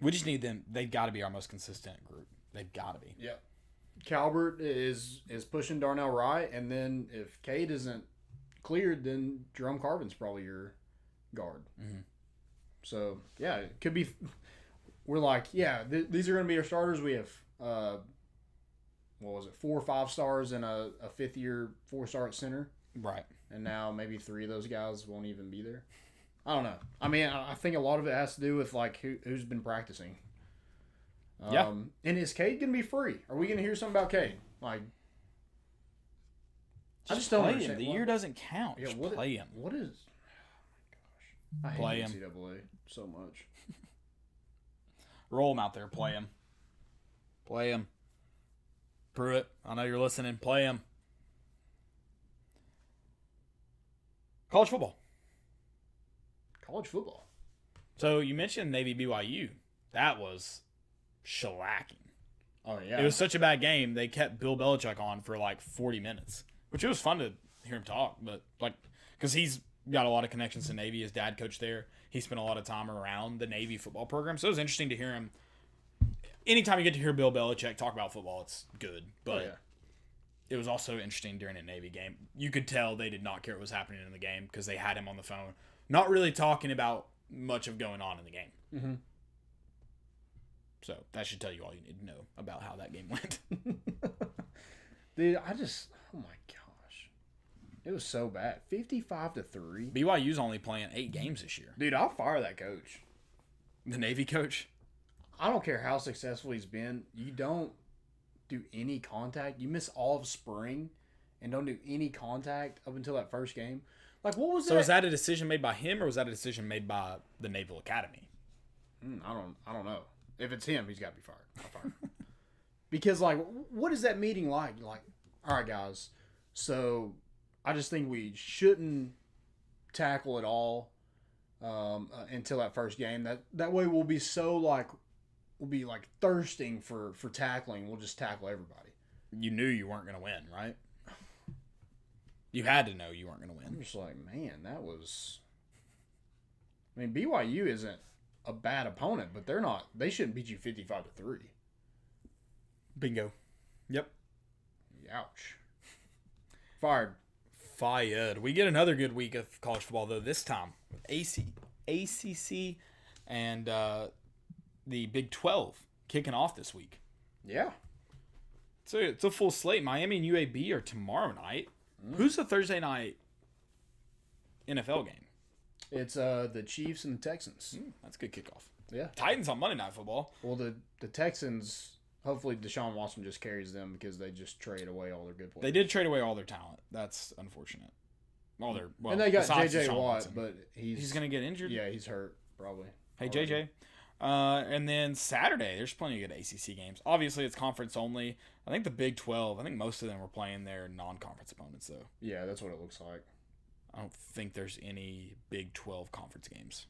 We just need them. They've got to be our most consistent group. They've got to be. Yeah. Calvert is pushing Darnell Wright, and then if Cade isn't cleared, then Jerome Carvin's probably your guard. Mm-hmm. So yeah, it could be. We're like, yeah, these are going to be our starters. We have what was it, 4 or 5 stars and a 5th-year 4-star at center, Right. and now maybe 3 of those guys won't even be there. I don't know. I mean, I think a lot of it has to do with like who's been practicing. Yeah. And is Cade gonna be free? Are we gonna hear something about Cade? Like, I just don't play understand. him. The year doesn't count. Just play him. What is? Oh my gosh, I Play hate him. NCAA so much. Roll him out there. Play him. Play him. Pruitt, I know you're listening. Play him. College football. College football. So you mentioned Navy BYU. That was shellacking. Oh yeah. It was such a bad game. They kept Bill Belichick on for like 40 minutes, which it was fun to hear him talk. But like, because he's got a lot of connections to Navy. His dad coached there. He spent a lot of time around the Navy football program. So it was interesting to hear him. Anytime you get to hear Bill Belichick talk about football, it's good. But it was also interesting during a Navy game. You could tell they did not care what was happening in the game because they had him on the phone, not really talking about much of going on in the game. Mm-hmm. So that should tell you all you need to know about how that game went. Dude, oh my gosh. It was so bad. 55-3. BYU's only playing 8 games this year. Dude, I'll fire that coach. The Navy coach? I don't care how successful he's been. You don't do any contact. You miss all of spring and don't do any contact up until that first game. Like, what was that? So was that a decision made by him or was that a decision made by the Naval Academy? I don't know. If it's him, he's got to be fired. I'll fire him. Because, like, what is that meeting like? Like, all right, guys. So I just think we shouldn't tackle at all until that first game. That way we'll be so, like, we'll be, like, thirsting for tackling. We'll just tackle everybody. You knew you weren't going to win, right? You had to know you weren't going to I'm win. just like, man, that was... I mean, BYU isn't a bad opponent, but they shouldn't beat you 55-3. Bingo. Yep. Ouch. Fired. Fired. We get another good week of college football, though, this time with ACC and the Big 12 kicking off this week. Yeah. So it's a full slate. Miami and UAB are tomorrow night. Who's the Thursday night NFL game? It's the Chiefs and the Texans. That's a good kickoff. Yeah. Titans on Monday Night Football. Well, the Texans, hopefully Deshaun Watson just carries them because they just trade away all their good players. They did trade away all their talent. That's unfortunate. And they got besides J.J. Deshaun Watt, Watson. but he's going to get injured? Yeah, he's hurt, probably. Hey, already. JJ. And then Saturday, there's plenty of good ACC games. Obviously, it's conference only. I think the Big 12, I think most of them were playing their non-conference opponents, though. Yeah, that's what it looks like. I don't think there's any Big 12 conference games.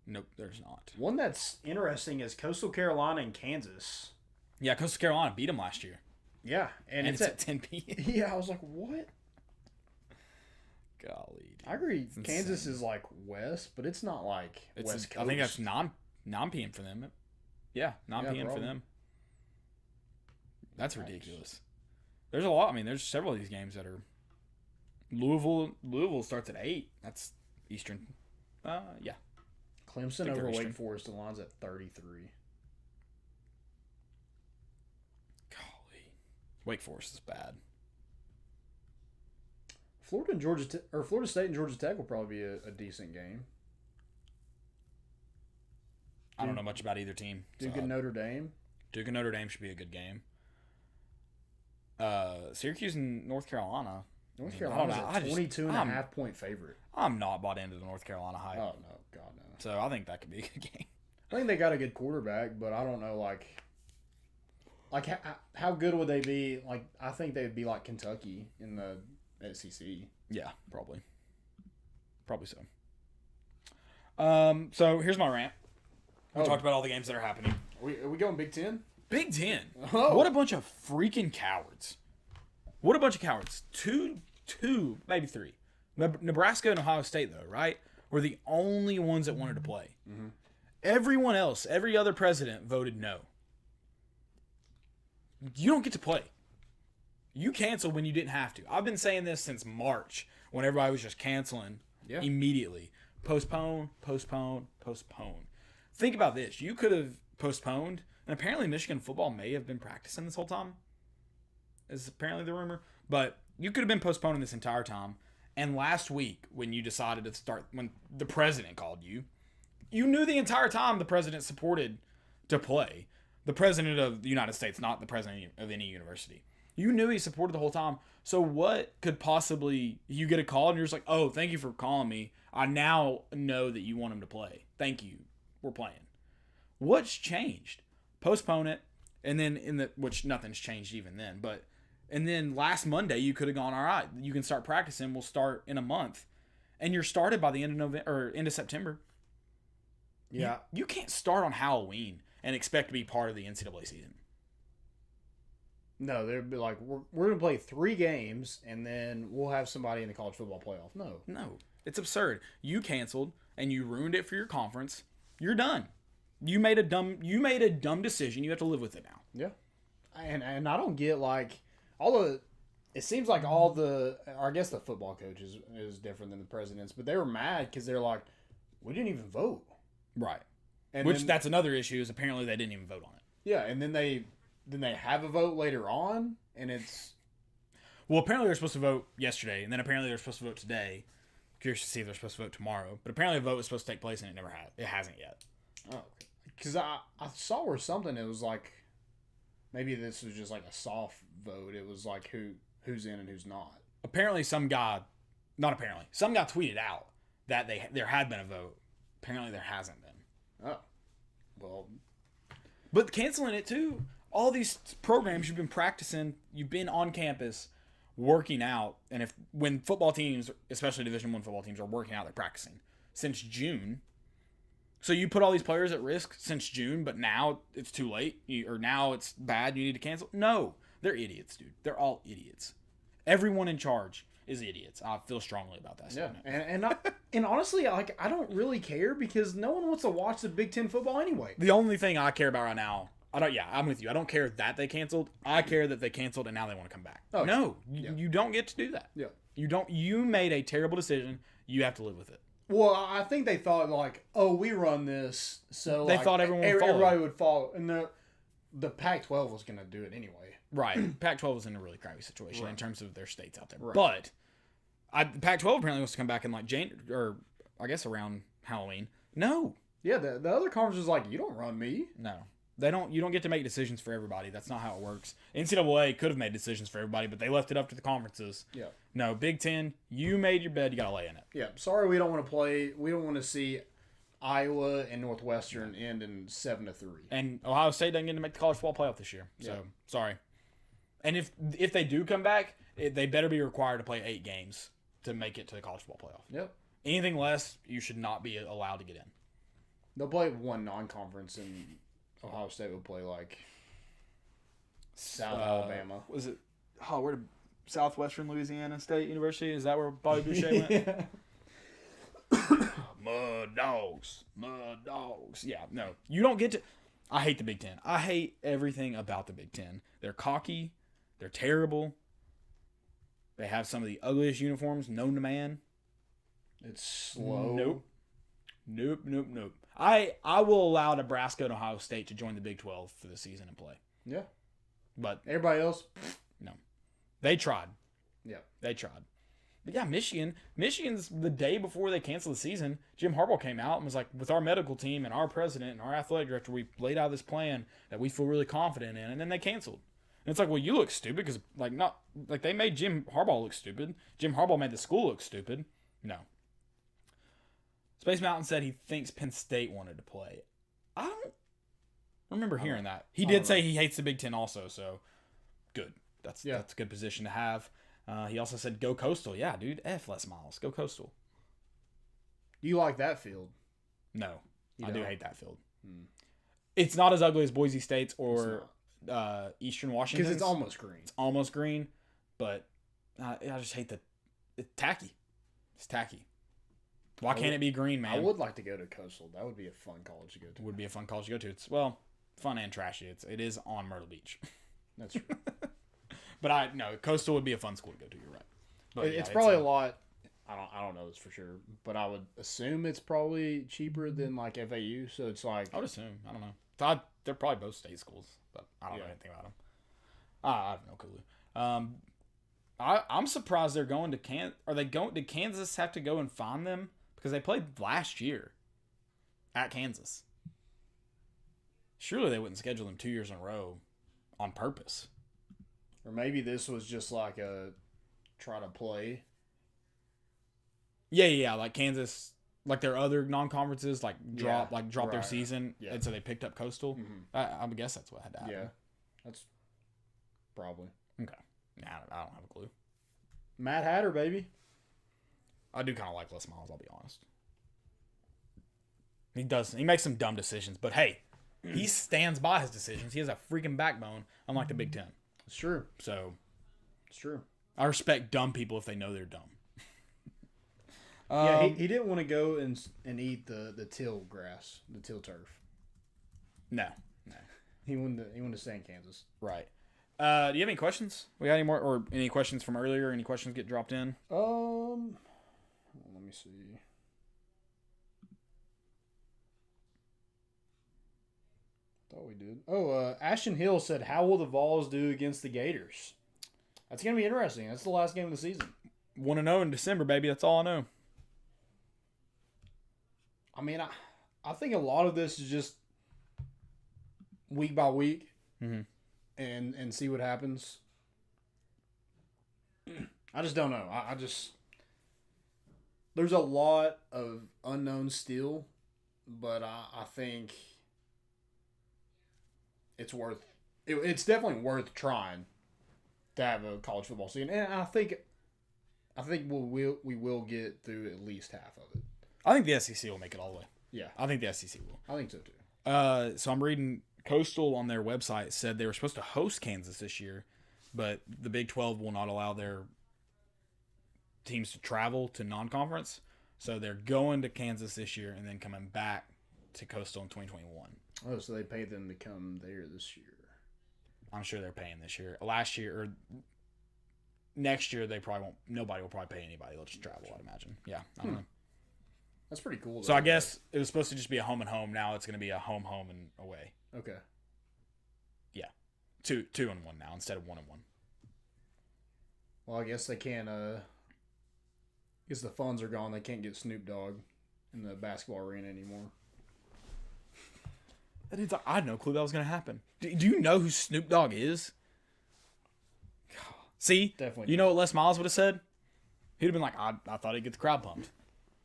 Nope, there's not. One that's interesting is Coastal Carolina and Kansas. Yeah, Coastal Carolina beat them last year. Yeah, and It's at 10 p.m. Yeah, I was like, what? Golly. Dude. I agree. It's Kansas insane. is like west, but it's not like West Coast. I think that's 9 p.m. for them. Yeah, 9 p.m. for probably. them. That's ridiculous. There's a lot. I mean, there's several of these games that are. Louisville starts at 8. That's Eastern. Yeah. Clemson they're over Eastern. Wake Forest. The line's at 33. Golly. Wake Forest is bad. Florida State and Georgia Tech will probably be a decent game. I don't know much about either team. Duke and Notre Dame. Duke and Notre Dame should be a good game. Syracuse and North Carolina. North I Carolina's don't know. a 22.5 point favorite. I'm not bought into the North Carolina hype. Oh, no. God, no. So I think that could be a good game. I think they got a good quarterback, but I don't know, like how good would they be? Like, I think they would be like Kentucky in the SEC. Yeah, probably. Probably so. So here's my rant. We talked about all the games that are happening. Are we going Big Ten? Big Ten. Oh. What a bunch of freaking cowards. What a bunch of cowards. Two, maybe 3. Nebraska and Ohio State, though, right? Were the only ones that wanted to play. Mm-hmm. Everyone else, every other president voted no. You don't get to play. You canceled when you didn't have to. I've been saying this since March when everybody was just canceling. Yeah. Immediately. Postpone. Think about this. You could have postponed, and apparently Michigan football may have been practicing this whole time, is apparently the rumor. But you could have been postponing this entire time. And last week, when you decided to start, when the president called you, you knew the entire time the president supported to play. The president of the United States, not the president of any university. You knew he supported the whole time. So what could possibly, you get a call and you're just like, oh, thank you for calling me. I now know that you want him to play. Thank you. We're playing. What's changed? Postpone it. And then which nothing's changed even then. And then last Monday you could have gone, all right, you can start practicing. We'll start in a month. And you're started by the end of November or end of September. Yeah. You can't start on Halloween and expect to be part of the NCAA season. No, they'd be like, we're going to play 3 games, and then we'll have somebody in the college football playoff. No. It's absurd. You canceled, and you ruined it for your conference. You're done. You made a dumb decision. You have to live with it now. Yeah. And I don't get, like, it seems like I guess the football coach is different than the presidents, but they were mad because they're like, we didn't even vote. Right. And that's another issue is apparently they didn't even vote on it. Yeah, and then they have a vote later on, and it's... Well, apparently they're supposed to vote yesterday, and then apparently they're supposed to vote today. Curious to see if they're supposed to vote tomorrow. But apparently a vote was supposed to take place, and it hasn't yet. Oh, because I saw where something, it was like, maybe this was just like a soft vote. It was like who's in and who's not. Apparently some guy tweeted out that there had been a vote. Apparently there hasn't been. Oh, well. But canceling it too. All these programs you've been practicing, you've been on campus working out, and when football teams, especially Division I football teams, are working out, they're practicing since June. So you put all these players at risk since June, but now it's too late, or now it's bad, you need to cancel. No, they're idiots, dude. They're all idiots. Everyone in charge is idiots. I feel strongly about that statement. And honestly, like, I don't really care because no one wants to watch the Big Ten football anyway. The only thing I care about right now, I'm with you. I don't care that they canceled. I care that they canceled and now they want to come back. Oh, no, you don't get to do that. Yeah. You made a terrible decision. You have to live with it. Well, I think they thought, like, oh, we run this, so they thought everybody would follow. And the Pac-12 was going to do it anyway. Right. Pac-12 was in a really crappy situation in terms of their states out there. Right. But Pac-12 apparently wants to come back in like or I guess around Halloween. No. Yeah, the other conference was like, you don't run me. No. They don't. You don't get to make decisions for everybody. That's not how it works. NCAA could have made decisions for everybody, but they left it up to the conferences. Yeah. No, Big Ten, you made your bed, you got to lay in it. Yeah. Sorry, we don't want to play. We don't want to see Iowa and Northwestern end in 7-3. And Ohio State doesn't get to make the college football playoff this year. So, sorry. And if they do come back, they better be required to play 8 games to make it to the college football playoff. Yep. Anything less, you should not be allowed to get in. They'll play one non-conference, and Ohio State will play like South Alabama. Was it? Oh, where did Southwestern Louisiana State University? Is that where Bobby Boucher went? Mud dogs. Yeah, no, you don't get to. I hate the Big Ten. I hate everything about the Big Ten. They're cocky. They're terrible. They have some of the ugliest uniforms known to man. It's slow. Nope. I will allow Nebraska and Ohio State to join the Big 12 for the season and play. Yeah. But everybody else? No. They tried. Yeah. They tried. But yeah, Michigan's the day before they canceled the season, Jim Harbaugh came out and was like, with our medical team and our president and our athletic director, we laid out this plan that we feel really confident in, and then they canceled. And it's like, well, you look stupid because they made Jim Harbaugh look stupid. Jim Harbaugh made the school look stupid. No. Space Mountain said he thinks Penn State wanted to play. I don't remember hearing that. He did say he hates the Big Ten also, so good. That's a good position to have. He also said go Coastal. Yeah, dude. F Les Miles. Go Coastal. You like that field? No. I do hate that field. It's not as ugly as Boise State's or Eastern Washington. Because it's almost green. It's almost green, but I just hate it's tacky. It's tacky. Why can't it be green, man? I would like to go to Coastal. That would be a fun college to go to. Would be a fun college to go to. It's, fun and trashy. It is on Myrtle Beach. That's true. But Coastal would be a fun school to go to. You're right. But it's probably a lot. I don't know this for sure, but I would assume it's probably cheaper than like FAU. So it's like I would assume. I don't know. They're probably both state schools, but I don't know anything about them. I have no clue. I'm surprised they're going to Did Kansas have to go and find them because they played last year at Kansas? Surely they wouldn't schedule them 2 years in a row on purpose. or maybe this was just like a try to play. Yeah, like Kansas, like their other non-conferences, drop their right. season, Yeah. and so they picked up Coastal. Mm-hmm. I would guess that's what had to happen. Yeah, that's probably Okay. Nah, I don't have a clue. Matt Hatter, baby. I do kind of like Les Miles, I'll be honest. He makes some dumb decisions, but hey, he stands by his decisions. He has a freaking backbone, unlike the Big Ten. It's true. So It's true. I respect dumb people if they know they're dumb. Yeah, he didn't want to go and eat the till grass, the till turf. No. He wanted to stay in Kansas. Right. Do you have any questions? We got any more, or any questions from earlier? Any questions get dropped in? Let me see. Thought we did. Ashton Hill said, "How will the Vols do against the Gators?" That's gonna be interesting. That's the last game of the season. 1-0 in December, baby. That's all I know. I mean, I think a lot of this is just week by week, and see what happens. I just don't know. I just there's a lot of unknowns still, but I think it's definitely worth trying to have a college football season, and I think we will get through at least half of it. I think the SEC will make it all the way. Yeah, I think the SEC will. I think so too. So I'm reading Coastal on their website said they were supposed to host Kansas this year, but the Big 12 will not allow their teams to travel to non-conference. So they're going to Kansas this year and then coming back to Coastal in 2021. Oh, so they paid them to come there this year. I'm sure they're paying this year. Last year or next year, nobody will probably pay anybody. They'll just travel, I'd imagine. Yeah, I don't know. That's pretty cool. So I guess it was supposed to just be a home and home. Now it's going to be a home and away. Okay. Yeah, 2-1 now instead of 1-1. Well, I guess they can't. Because the funds are gone, they can't get Snoop Dogg in the basketball arena anymore. I had no clue that was going to happen. Do you know who Snoop Dogg is? See, Definitely. You know what Les Miles would have said? He'd have been like, I thought he'd get the crowd pumped.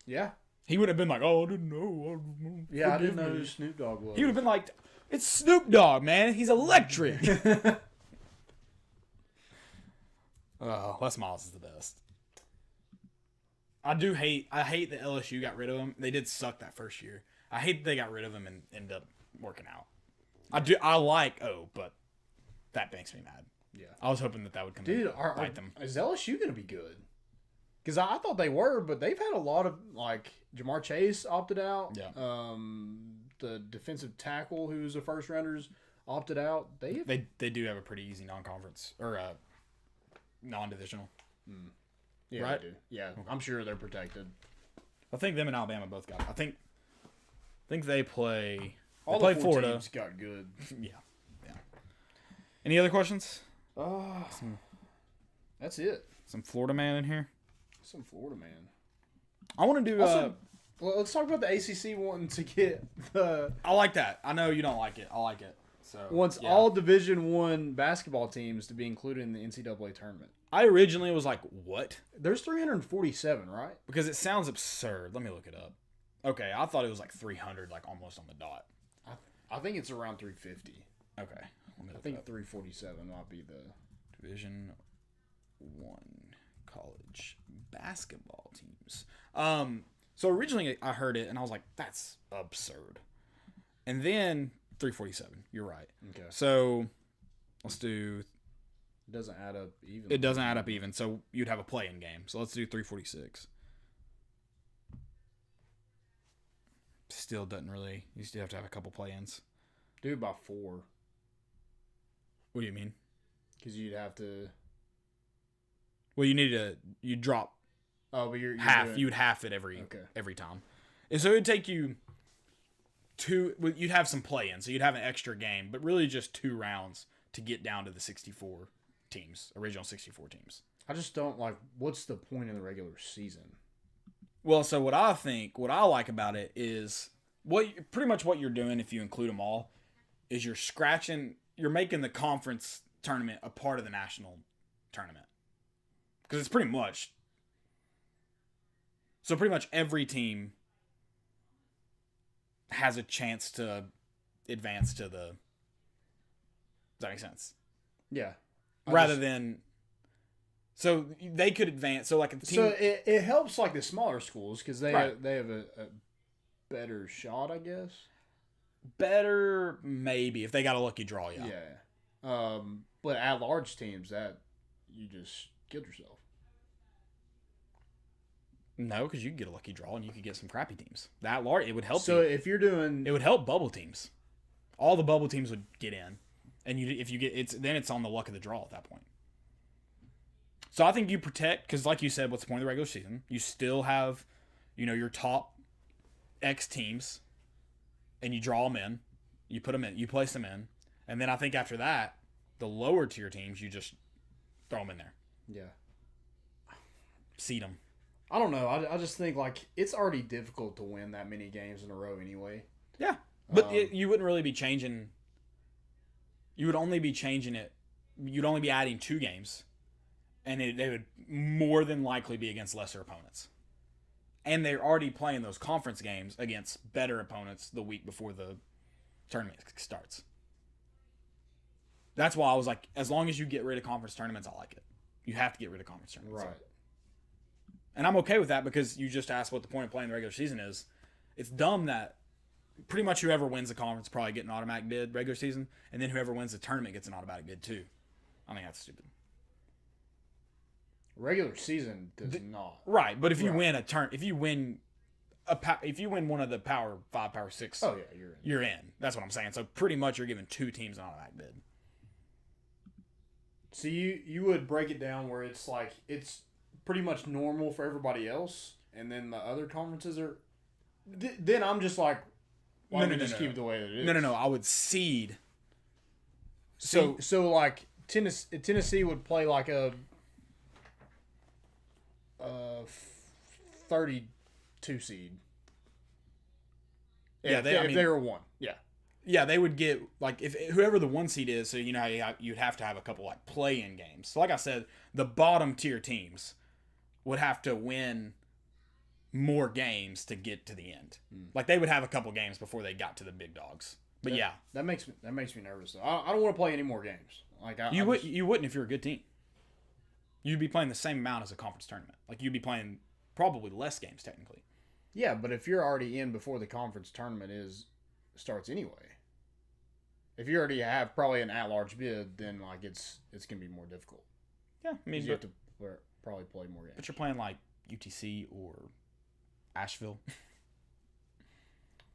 Yeah. He would have been like, oh, I didn't know. Yeah, I didn't know me." who Snoop Dogg was. He would have been like, it's Snoop Dogg, man. He's electric. Oh, Les Miles is the best. I hate that LSU got rid of him. They did suck that first year. I hate that they got rid of him and ended up working out. I like but that makes me mad. Yeah. I was hoping that would come Dude, and bite them. is LSU going to be good? Because I thought they were, but they've had a lot of, like, Jamar Chase opted out. Yeah. The defensive tackle, who's a first rounders, opted out. They do have a pretty easy non-conference or non-divisional. Yeah, right? they do. Yeah, I'm sure they're protected. I think them and Alabama both got it. I think they play. All they play the four Florida. teams got good. Yeah. Any other questions? That's it. Some Florida man in here. Some Florida man. I want to do. Also, well, let's talk about the ACC wanting to get the I like that. I know you don't like it. I like it. So all Division I basketball teams to be included in the NCAA tournament. I originally was like, what? There's 347, right? Because it sounds absurd. Let me look it up. Okay, I thought it was like 300, like almost on the dot. I think it's around 350. Okay. Let me I look think it up. 347 might be the Division I college basketball teams. So originally I heard it and I was like, that's absurd. And then 347. You're right. Okay. So let's do. It doesn't add up even. It doesn't add up even. So you'd have a play-in game. So let's do 346. Still doesn't really. You still have to have a couple play-ins. Do it by 4. What do you mean? Because you'd have to. Well, you drop Oh, but you're half. doing- You would half it every time, and so it would take you you'd have some play in, so you'd have an extra game, but really just 2 rounds to get down to the 64 teams, original 64 teams. I just don't like. What's the point in the regular season? Well, so what I like about it is pretty much what you're doing if you include them all is you're making the conference tournament a part of the national tournament. Because it's pretty much every team has a chance to advance to the. Does that make sense? Yeah. So they could advance. So like a team. So it helps like the smaller schools because they Right. they have a better shot, I guess. Better maybe if they got a lucky draw. Yeah. Yeah. But at large teams, that you just killed yourself. No, because you could get a lucky draw and you could get some crappy teams. That large, it would help. So you. if you're doing, It would help bubble teams. All the bubble teams would get in, and if you get it's on the luck of the draw at that point. So I think you protect because, like you said, what's the point of the regular season? You still have, your top X teams, and you draw them in, you put them in, you place them in, and then I think after that, the lower tier teams you just throw them in there, yeah. seed them. I don't know. I just think like it's already difficult to win that many games in a row anyway. Yeah, but you wouldn't really be changing. You would only be changing it. You'd only be adding 2 games, and they would more than likely be against lesser opponents. And they're already playing those conference games against better opponents the week before the tournament starts. That's why I was like, as long as you get rid of conference tournaments, I like it. You have to get rid of conference tournaments. Right. And I'm okay with that because you just asked what the point of playing the regular season is. It's dumb that pretty much whoever wins the conference probably get an automatic bid regular season, and then whoever wins the tournament gets an automatic bid too. I think that's stupid. Regular season does not. Right, but if you win if you win one of the Power 5, Power 6, Oh yeah, you're in. you're in. That's what I'm saying. So pretty much you're giving 2 teams an automatic bid. So you would break it down where it's like it's pretty much normal for everybody else, and then the other conferences are. Then I'm just like, why don't we just keep it the way that it is? No. I would seed. So like Tennessee would play like a 32 seed. Yeah, if they were 1. Yeah. Yeah, they would get like if whoever the 1 seed is. So you'd have to have a couple like play-in games. So like I said, the bottom tier teams would have to win more games to get to the end. Like they would have a couple games before they got to the big dogs. But that makes me nervous though. I don't want to play any more games. Like you wouldn't if you're a good team. You'd be playing the same amount as a conference tournament. Like you'd be playing probably less games technically. Yeah, but if you're already in before the conference tournament starts anyway. If you already have probably an at-large bid, then like it's gonna be more difficult. Yeah, I mean, you have to probably play more games. But you're playing like UTC or Asheville.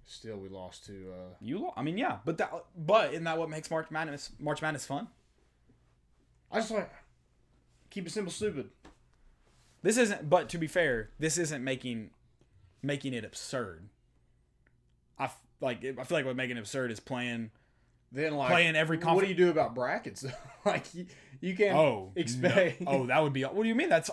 Still, we lost to. I mean, yeah, but isn't that what makes March Madness fun? I just like keep it simple, stupid. This isn't. But to be fair, this isn't making it absurd. I feel like what making it absurd is playing. Then playing every conference. What do you do about brackets? Like you can't expect. No. Oh, that would be. What do you mean? That's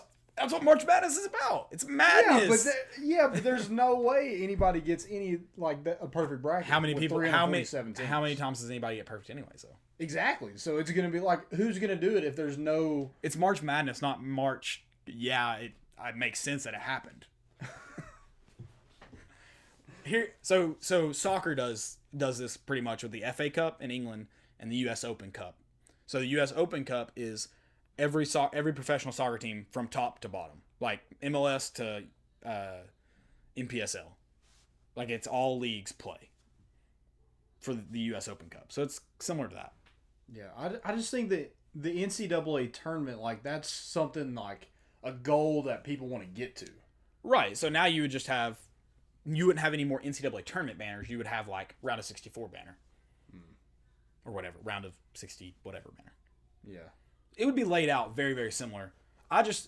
what March Madness is about. It's madness. But there's no way anybody gets any a perfect bracket. How many people? How many times does anybody get perfect anyway? So exactly. So it's gonna be like, who's gonna do it if there's no? It's March Madness, not March. Yeah, it makes sense that it happened. Here, so soccer does this pretty much with the FA Cup in England and the U.S. Open Cup. So the U.S. Open Cup is every professional soccer team from top to bottom, like MLS to NPSL. Like it's all leagues play for the U.S. Open Cup. So it's similar to that. Yeah, I just think that the NCAA tournament, like that's something like a goal that people want to get to. Right. So now you would just have. You wouldn't have any more NCAA tournament banners. You would have like round of 64 banner. Or whatever. Round of 60 whatever banner. Yeah. It would be laid out very, very similar.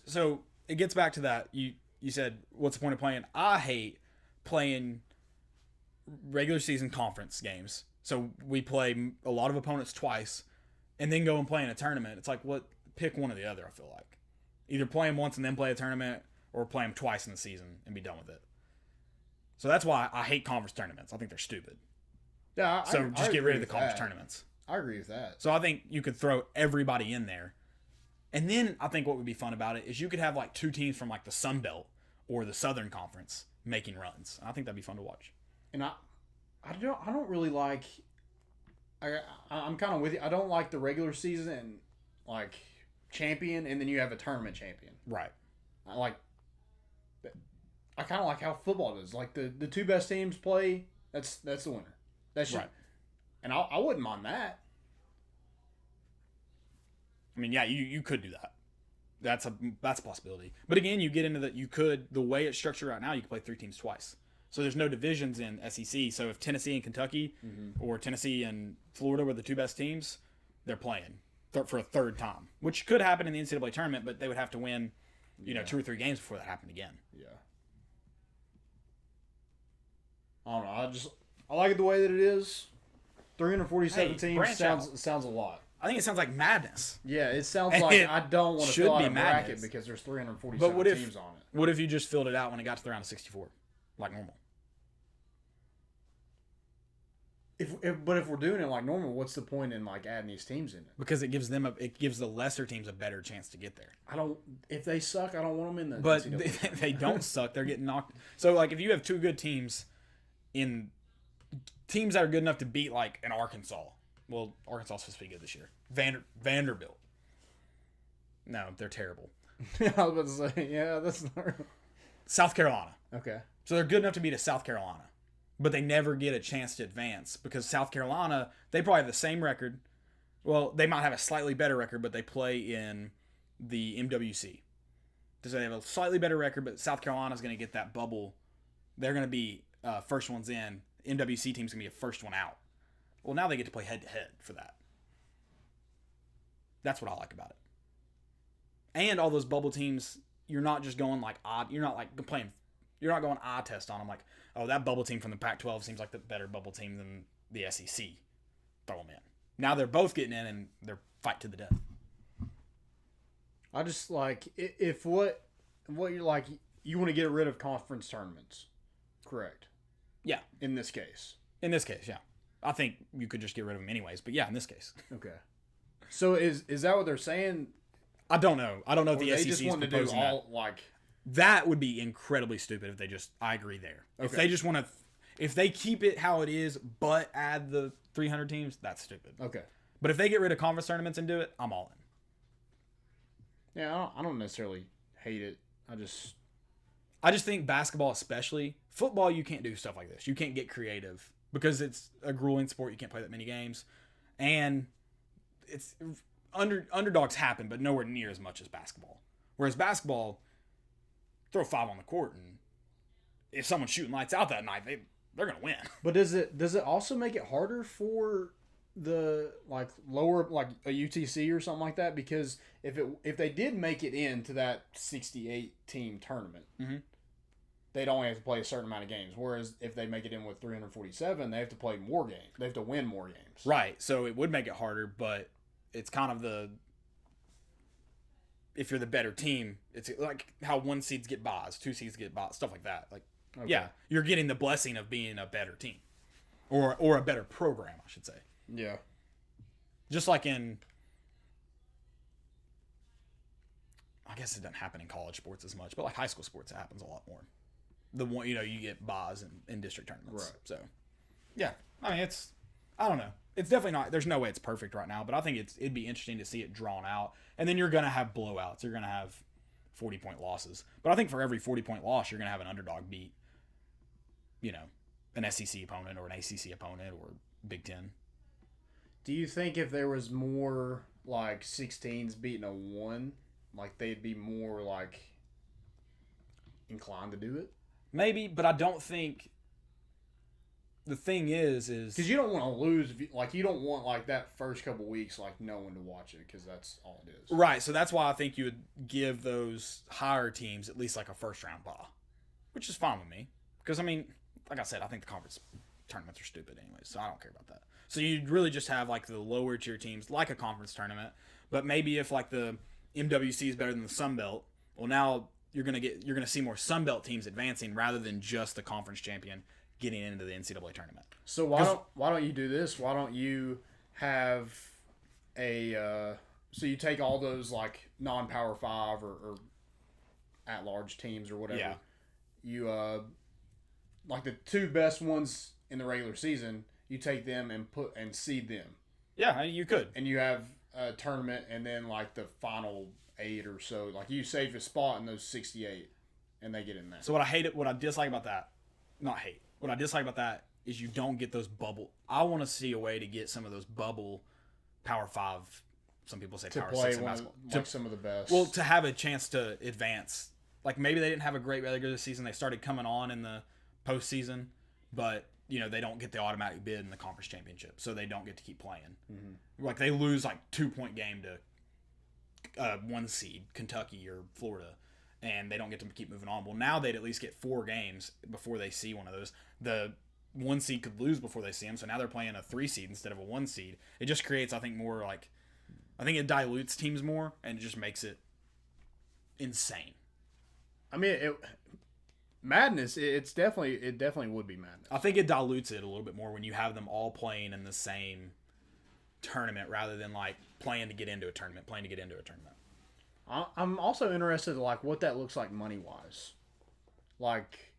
So it gets back to that. You you said, what's the point of playing? I hate playing regular season conference games. So we play a lot of opponents twice and then go and play in a tournament. It's like, pick one or the other, I feel like. Either play them once and then play a tournament, or play them twice in the season and be done with it. So that's why I hate conference tournaments. I think they're stupid. Yeah, So just get rid of the conference that. tournaments. I agree with that. So I think you could throw everybody in there. And then I think what would be fun about it is you could have like 2 teams from like the Sun Belt or the Southern Conference making runs. I think that'd be fun to watch. And I don't really like. I'm kind of with you. I don't like the regular season and like champion, and then you have a tournament champion. Right. I kind of like how football does. Like the 2 best teams play. That's the winner. That's right. And I wouldn't mind that. I mean, yeah, you could do that. That's a possibility. But again, you get into the way it's structured right now, you can play 3 teams twice. So there's no divisions in SEC. So if Tennessee and Kentucky or Tennessee and Florida were the 2 best teams, they're playing for a 3rd time, which could happen in the NCAA tournament, but they would have to win, 2 or 3 games before that happened again. Yeah. I don't know. I like it the way that it is. 347 teams sounds a lot. I think it sounds like madness. Yeah, it sounds like I don't want to fill out a bracket because there's 347 teams on it. What if you just filled it out when it got to the round of 64, like normal? But if we're doing it like normal, what's the point in like adding these teams in it? Because it gives the lesser teams a better chance to get there. If they suck, I don't want them in the. But they don't suck. They're getting knocked. So like if you have 2 good teams, in teams that are good enough to beat like an Arkansas. Well, Arkansas is supposed to be good this year. Vanderbilt. No, they're terrible. I was about to say, yeah, that's not. South Carolina. Okay. So they're good enough to beat a South Carolina, but they never get a chance to advance because South Carolina, they probably have the same record. Well, they might have a slightly better record, but they play in the MWC. So they have a slightly better record, but South Carolina's going to get that bubble. They're going to be first ones in. MWC team's going to be a first one out. Well, now they get to play head-to-head for that. That's what I like about it. And all those bubble teams, you're not just going like odd. You're not like playing. You're not going eye test on them like, oh, that bubble team from the Pac-12 seems like the better bubble team than the SEC. Throw them in. Now they're both getting in and they're fight to the death. I just like if what you're like, you want to get rid of conference tournaments, correct? Yeah. In this case, yeah. I think you could just get rid of them anyways, but yeah, in this case. Okay. So is that what they're saying? I don't know. I don't know if or the they SEC just is want to do proposing all that. like That would be incredibly stupid if they just. I agree there. Okay. If they just want to, if they keep it how it is, but add the 300 teams, that's stupid. Okay. But if they get rid of conference tournaments and do it, I'm all in. Yeah, I don't necessarily hate it. I just think basketball, especially football, you can't do stuff like this. You can't get creative because it's a grueling sport. You can't play that many games, and it's underdogs happen, but nowhere near as much as basketball. Whereas basketball, throw 5 on the court, and if someone's shooting lights out that night, they're gonna win. But does it also make it harder for the like lower like a UTC or something like that? Because if they did make it into that 68 team tournament, they'd only have to play a certain amount of games. Whereas if they make it in with 347, they have to play more games. They have to win more games. Right. So it would make it harder, but it's kind of if you're the better team, it's like how 1 seeds get buys, 2 seeds get buys, stuff like that. Like, okay. Yeah, you're getting the blessing of being a better team, or a better program, I should say. Yeah. Just like in, I guess it doesn't happen in college sports as much, but like high school sports, it happens a lot more. The one, you get buys in district tournaments. Right. So, yeah, I mean, I don't know. It's definitely not, there's no way it's perfect right now, but I think it'd be interesting to see it drawn out. And then you're going to have blowouts. You're going to have 40-point losses. But I think for every 40-point loss, you're going to have an underdog beat, an SEC opponent or an ACC opponent or Big Ten. Do you think if there was more like 16s beating a 1, like they'd be more like inclined to do it? Maybe, but I don't think the thing is because you don't want to lose. Like, you don't want like that first couple weeks like no one to watch it because that's all it is. right. So that's why I think you would give those higher teams at least like a first round bye, which is fine with me. Because I mean, like I said, I think the conference tournaments are stupid anyway, so I don't care about that. So you'd really just have like the lower tier teams like a conference tournament, but maybe if like the MWC is better than the Sun Belt, well now you're gonna see more Sun Belt teams advancing rather than just the conference champion getting into the NCAA tournament. So why don't you do this? Why don't you have a so you take all those like non-power 5 or at-large teams or whatever. Yeah. You like the 2 best ones in the regular season, you take them and seed them. Yeah, you could. And you have a tournament and then like the final 8 or so, like you save a spot in those 68 and they get in there. So what I dislike about that, what I dislike about that is you don't get those bubble. I want to see a way to get some of those bubble Power 5, some people say to Power play 6 in one, basketball. like some of the best. Well, to have a chance to advance. Like maybe they didn't have a great regular season. They started coming on in the postseason, but you know they don't get the automatic bid in the conference championship, so they don't get to keep playing. Mm-hmm. Like they lose like 2-point game to 1 seed Kentucky or Florida, and they don't get to keep moving on. Well, now they'd at least get 4 games before they see one of those. The 1 seed could lose before they see them, so now they're playing a 3 seed instead of a 1 seed. It just creates, I think, more like, I think it dilutes teams more, and it just makes it insane. I mean, madness. It definitely would be madness. I think it dilutes it a little bit more when you have them all playing in the same tournament rather than like playing to get into a tournament. I'm also interested in like what that looks like money wise. Like,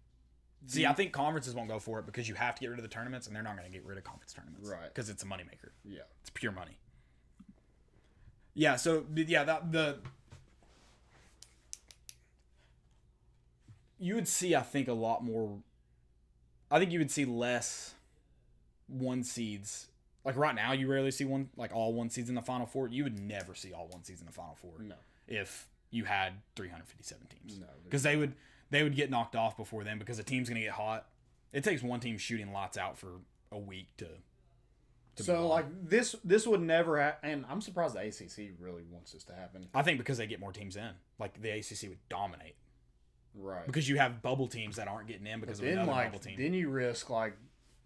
see, I think conferences won't go for it because you have to get rid of the tournaments, and they're not going to get rid of conference tournaments, right? Because it's a moneymaker. Yeah, it's pure money. Yeah. So yeah, you would see, I think, a lot more. I think you would see less 1 seeds. Like right now, you rarely see all 1 seeds in the Final Four. You would never see all 1 seeds in the Final Four. No. If you had 357 teams. No. Because they would get knocked off before then because the team's going to get hot. It takes one team shooting lots out for a week to so like this would never happen, and I'm surprised the ACC really wants this to happen. I think because they get more teams in. Like the ACC would dominate. Right. Because you have bubble teams that aren't getting in because of another bubble team. Then you risk like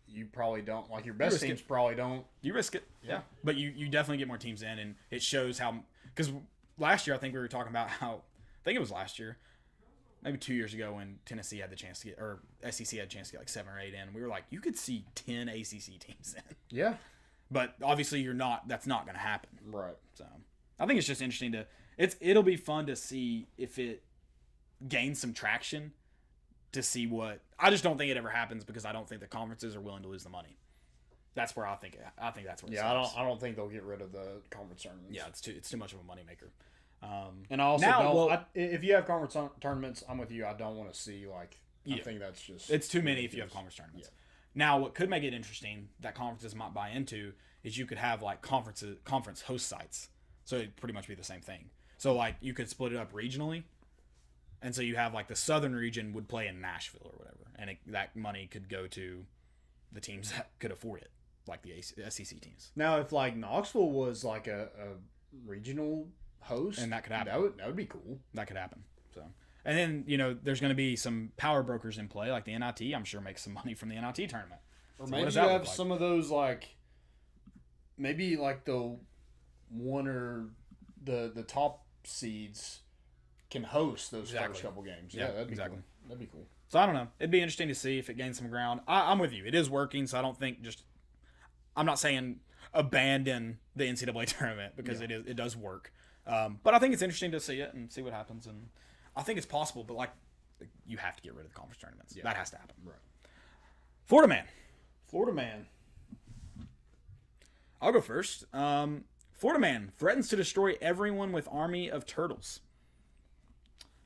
you probably don't like your best teams probably don't. You risk it. Yeah. But you definitely get more teams in, and it shows how, because last year I think we were talking about how, I think it was last year, maybe 2 years ago when Tennessee had the chance to get, or SEC had a chance to get like 7 or 8 in. We were like, you could see 10 ACC teams in. Yeah. But obviously that's not going to happen. Right. So I think it's just interesting it'll be fun to see if it gains some traction, to see what, I just don't think it ever happens because I don't think the conferences are willing to lose the money. That's where I think that's where it stops. I don't think they'll get rid of the conference tournaments. Yeah, it's too much of a moneymaker. And I also if you have conference tournaments, I'm with you. I don't want to see I think that's just, it's too many if you have conference tournaments. Yeah. Now, what could make it interesting that conferences might buy into is you could have like conference host sites. So it'd pretty much be the same thing. So like you could split it up regionally. And so you have like the southern region would play in Nashville or whatever. And that money could go to the teams that could afford it, like the SEC teams. Now, if like Knoxville was like a regional host, and that could happen. That would be cool. That could happen. So, and then, there's going to be some power brokers in play, like the NIT, I'm sure makes some money from the NIT tournament. Or so maybe you have some of those maybe like the one or the top seeds can host those first couple games. Yeah, that'd be cool. That'd be cool. So I don't know. It'd be interesting to see if it gains some ground. I'm with you. It is working, so I don't think I'm not saying abandon the NCAA tournament because it does work. But I think it's interesting to see it and see what happens. And I think it's possible, but you have to get rid of the conference tournaments. Yeah. That has to happen. Right. Florida man. I'll go first. Florida man threatens to destroy everyone with army of turtles.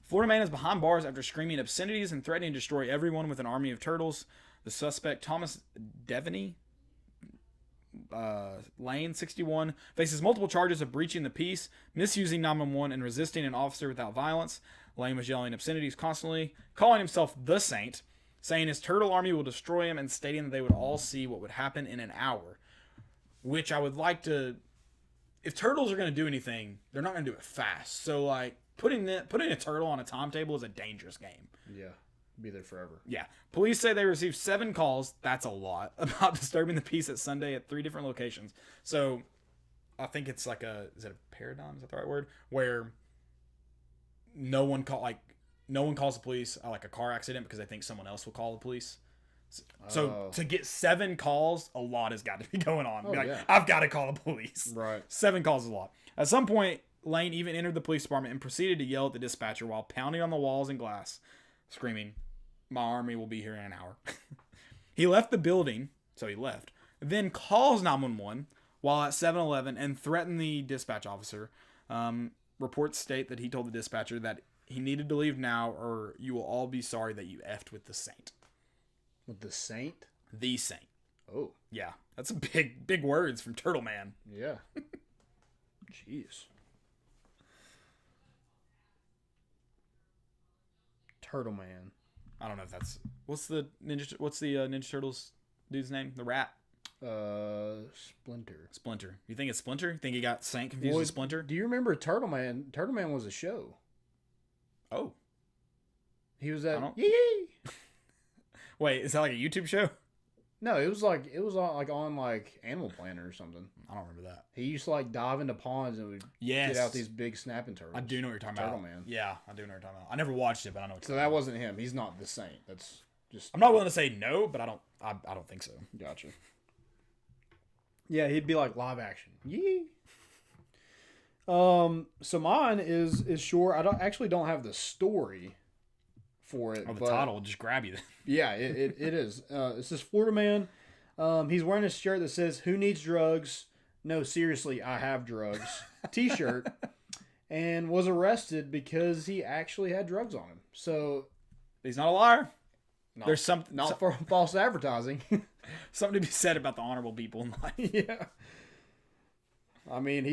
Florida man is behind bars after screaming obscenities and threatening to destroy everyone with an army of turtles. The suspect, Thomas Devaney, Lane, 61, faces multiple charges of breaching the peace, misusing 911, and resisting an officer without violence. Lane was yelling obscenities constantly, calling himself the Saint. saying his turtle army will destroy him and stating that they would all see what would happen in an hour. Which I would like to... If turtles are going to do anything, they're not going to do it fast. So, like, putting a turtle on a timetable is a dangerous game. Yeah. Be there forever. Yeah. Police say they received 7 calls, that's a lot, about disturbing the peace at Sunday at 3 different locations. So, I think it's like is it a paradigm? Is that the right word? Where no one calls the police like a car accident because they think someone else will call the police. So to get 7 calls, a lot has got to be going on. Be like, yeah. I've got to call the police. Right. 7 calls is a lot. At some point, Lane even entered the police department and proceeded to yell at the dispatcher while pounding on the walls and glass, screaming, "My army will be here in an hour." He left the building, so he left, then calls 911 while at 7-Eleven and threatened the dispatch officer. Reports state that he told the dispatcher that he needed to leave now or you will all be sorry that you effed with the saint. With the Saint? The Saint. Oh. Yeah, that's a big words from Turtle Man. Yeah. Jeez. Turtle Man. I don't know if that's what's the Ninja Turtles dude's name? The rat. Splinter. You think it's Splinter? Think he got Saint confused with Splinter? Do you remember Turtle Man? Turtle Man was a show. Oh. He was at Yee! Wait, is that like a YouTube show? No, it was on Animal Planet or something. I don't remember that. He used to like dive into ponds and would get out these big snapping turtles. I do know what you're talking Turtle about. Man. Yeah, I do know what you're talking about. I never watched it, but I know. So that wasn't him. He's not the Saint. That's just. I'm not willing to say no, but I don't think so. Gotcha. Yeah, he'd be like live action. Yee. So mine is short. I don't have the story for it. Oh, the title will just grab you. Yeah, it is. It says Florida man. He's wearing a shirt that says "Who needs drugs? No, seriously, I have drugs." T-shirt, and was arrested because he actually had drugs on him. So he's not a liar. There's something not for false advertising. Something to be said about the honorable people in life. Yeah. I mean,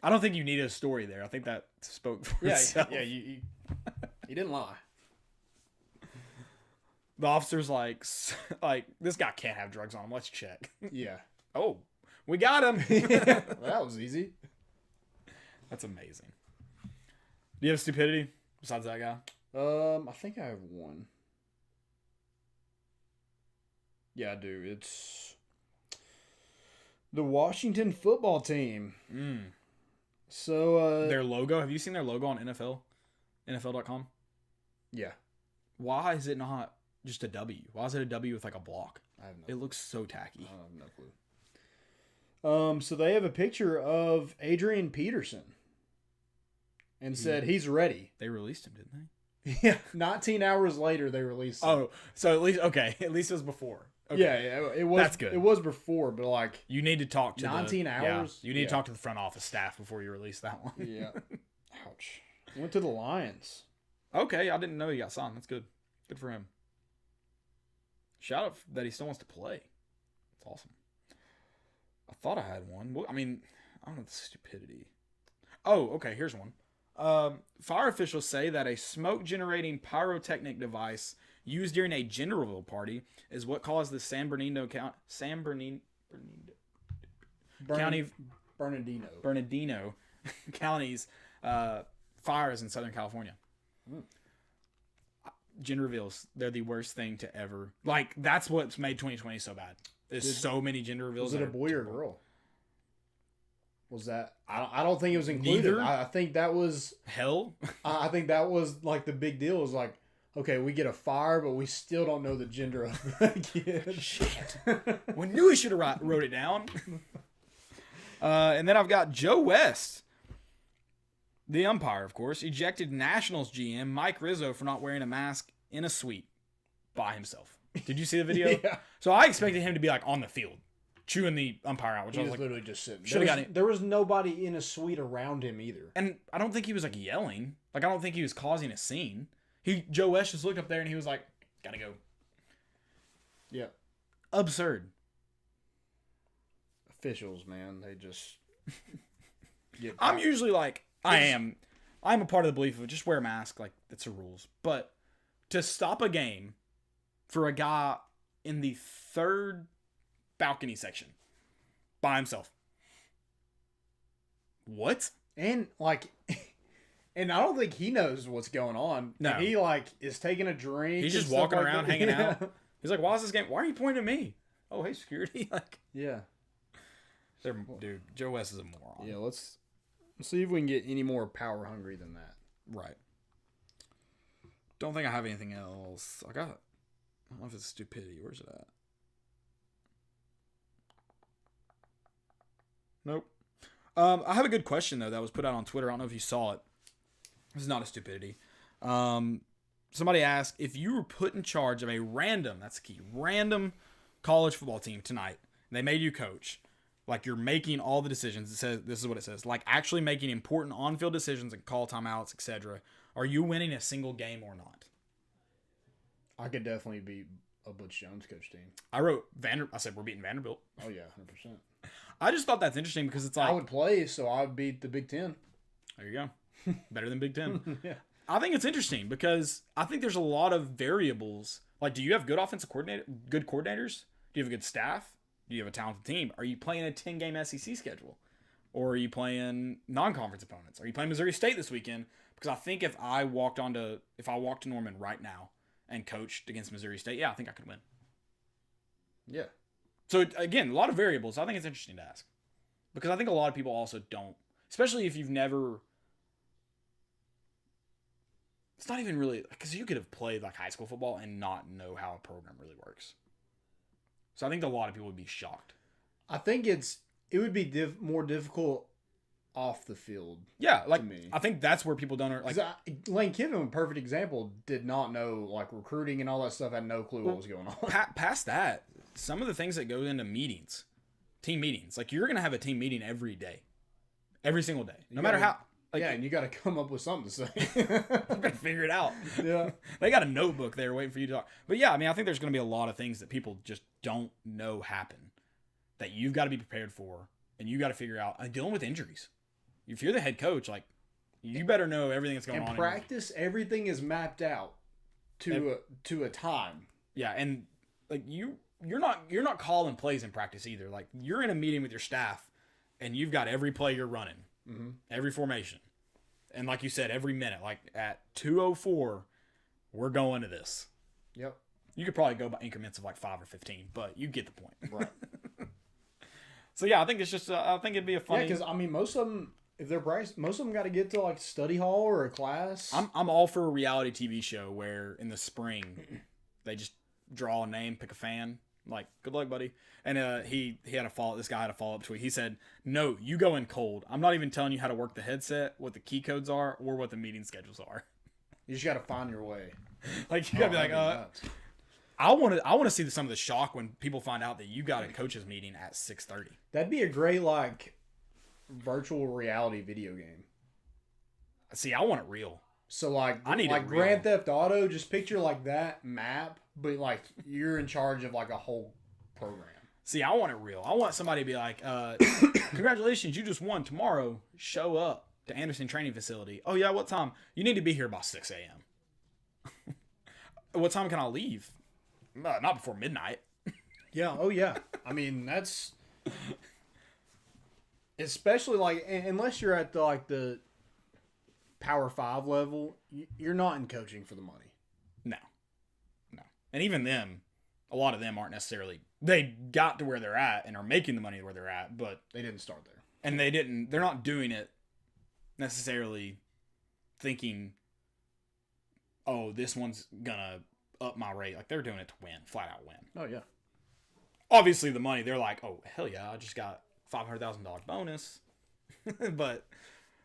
I don't think you need a story there. I think that spoke for itself. Yeah, he didn't lie. The officer's like, this guy can't have drugs on him. Let's check. Yeah. Oh, we got him. That was easy. That's amazing. Do you have stupidity besides that guy? I think I have one. Yeah, I do. It's the Washington football team. So their logo. Have you seen their logo on NFL.com? Yeah. Why is it not just a W? Why is it a W with like a block? I have no. It looks so tacky. I have no clue. So they have a picture of Adrian Peterson, and said he's ready. They released him, didn't they? Yeah. 19 hours later, they released him. Oh, so at least it was before. Okay. Yeah, it was. That's good. It was before, but like you need to talk to 19 hours. Yeah, you need to talk to the front office staff before you release that one. Yeah. Ouch. Went to the Lions. Okay, I didn't know he got signed. That's good. Good for him. Shout out that he still wants to play. That's awesome. I thought I had one. Well, I mean, I don't know the stupidity. Oh, okay. Here's one. Fire officials say that a smoke-generating pyrotechnic device used during a gender reveal party is what caused the San Bernardino county's fires in Southern California. Gender reveals, they're the worst thing to ever. Like, that's what's made 2020 so bad. There's so many gender reveals. Was it a boy or a girl? Was that? I don't think it was included. Neither? I think that was hell. I think that was like the big deal. Was like, okay, we get a fire, but we still don't know the gender of the kid. Shit. We knew we should have wrote it down. And then I've got Joe West, the umpire, of course, ejected Nationals GM Mike Rizzo for not wearing a mask in a suite by himself. Did you see the video? Yeah. So I expected him to be like on the field, chewing the umpire out, which He I was was like, literally just sitting. Should've got it. There was nobody in a suite around him either. and I don't think he was like yelling. Like I don't think he was causing a scene. Joe West just looked up there and he was like, "Gotta go." Yeah. Absurd. Officials, man, they just. I'm usually like, I'm a part of the belief of just wear a mask, like it's the rules. But to stop a game for a guy in the third balcony section by himself. What? And like, and I don't think he knows what's going on. No. And he like is taking a drink. He's and just stuff walking like around, that. hanging Yeah. out. He's like, why is this game? Why are you pointing at me? Oh, hey, security. Like, Yeah. dude, Joe West is a moron. Yeah. Let's see if we can get any more power hungry than that. Right. Don't think I have anything else. I don't know if it's stupidity. Where's it at? Nope. I have a good question, though, that was put out on Twitter. I don't know if you saw it. This is not a stupidity. Somebody asked, if you were put in charge of a random, that's the key, random college football team tonight, and they made you coach, like you're making all the decisions. It says, this is what it says, like actually making important on-field decisions and call timeouts, etc. Are you winning a single game or not? I could definitely be a Butch Jones coach team. I said we're beating Vanderbilt. Oh yeah, 100%. I just thought that's interesting because it's like, I would play, so I would beat the Big Ten. there you go. Better than Big Ten. Yeah. I think it's interesting because I think there's a lot of variables. Like, do you have good good coordinators? Do you have a good staff? Do you have a talented team? Are you playing a 10-game SEC schedule? Or are you playing non-conference opponents? Are you playing Missouri State this weekend? Because I think if I walked to Norman right now and coached against Missouri State, yeah, I think I could win. Yeah. So, again, a lot of variables. I think it's interesting to ask. Because I think a lot of people also don't. Especially if you've never... It's not even really... Because you could have played like high school football and not know how a program really works. So I think a lot of people would be shocked. I think it would be more difficult off the field. Yeah, like, to me. I think that's where people don't... Like, Lane Kiffin, a perfect example, did not know like recruiting and all that stuff, had no clue what was going on. Past that, some of the things that go into meetings, team meetings, like you're going to have a team meeting every day. Every single day. No matter how... Like, yeah, and you got to come up with something to say. you got to figure it out. Yeah. They got a notebook there waiting for you to talk. But yeah, I mean, I think there's going to be a lot of things that people just don't know happen that you've got to be prepared for and you got to figure out. And dealing with injuries. If you're the head coach, like, you better know everything that's going on. In practice, everything is mapped out to a time. Yeah, and like you're not calling plays in practice either. Like, you're in a meeting with your staff and you've got every play you're running. Mm-hmm. Every formation. And like you said, every minute, like at 2:04, we're going to this. Yep. You could probably go by increments of like 5 or 15, but you get the point. Right. So yeah, I think it's just, I think it'd be a funny. Yeah, because I mean, most of them, if they're priced, most of them got to get to like study hall or a class. I'm all for a reality TV show where in the spring they just draw a name, pick a fan. Like, good luck, buddy. And this guy had a follow-up tweet. He said, no, you go in cold. I'm not even telling you how to work the headset, what the key codes are, or what the meeting schedules are. You just got to find your way. Like, you got to be like, I want to see some of the shock when people find out that you got a coach's meeting at 6:30. That'd be a great, like, virtual reality video game. See, I want it real. So, like, I need like it real. Grand Theft Auto, just picture, like, that map, but, like, you're in charge of, like, a whole program. See, I want it real. I want somebody to be like, congratulations, you just won. Tomorrow, show up to Anderson Training Facility. Oh, yeah, what time? You need to be here by 6 a.m. What time can I leave? Not before midnight. Yeah, oh, yeah. I mean, that's... Especially, like, unless you're at, the Power 5 level, you're not in coaching for the money. No. And even them, a lot of them aren't necessarily... They got to where they're at and are making the money where they're at, but... They didn't start there. And they're not doing it necessarily thinking, oh, this one's gonna up my rate. Like, they're doing it to win, flat out win. Oh, yeah. Obviously, the money, they're like, oh, hell yeah, I just got $500,000 bonus. But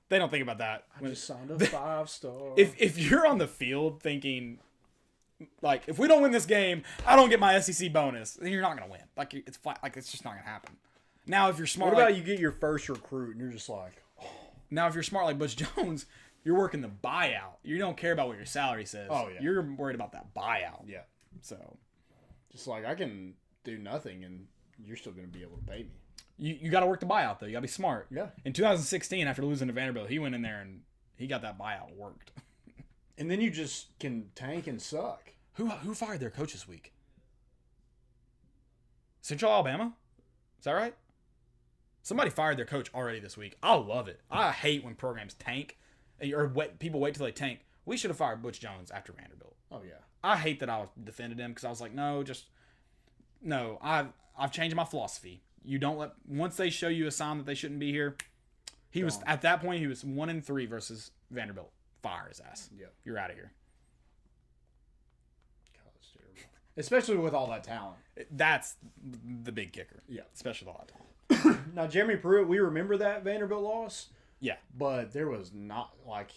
they don't think about that. I just signed a 5-star. If you're on the field thinking... Like, if we don't win this game, I don't get my SEC bonus. Then you're not gonna win. Like, it's flat. Like, it's just not gonna happen. Now, if you're smart, what about you get your first recruit and you're just like, oh. Now if you're smart like Butch Jones, you're working the buyout. You don't care about what your salary says. Oh yeah. You're worried about that buyout. Yeah. So, just like, I can do nothing and you're still gonna be able to pay me. You got to work the buyout though. You got to be smart. Yeah. In 2016, after losing to Vanderbilt, he went in there and he got that buyout worked. And then you just can tank and suck. Who fired their coach this week? Central Alabama? Is that right? Somebody fired their coach already this week. I love it. I hate when programs tank or people wait till they tank. We should have fired Butch Jones after Vanderbilt. Oh yeah. I hate that I defended him because I was like, no. I've changed my philosophy. You don't let once they show you a sign that they shouldn't be here. He was at that point. He was 1-3 versus Vanderbilt. Fire his ass. Yep. You're out of here. God, that's terrible. Especially with all that talent. That's the big kicker. Yeah. Especially with all that talent. Now Jeremy Pruitt, we remember that Vanderbilt loss. Yeah. But there was not like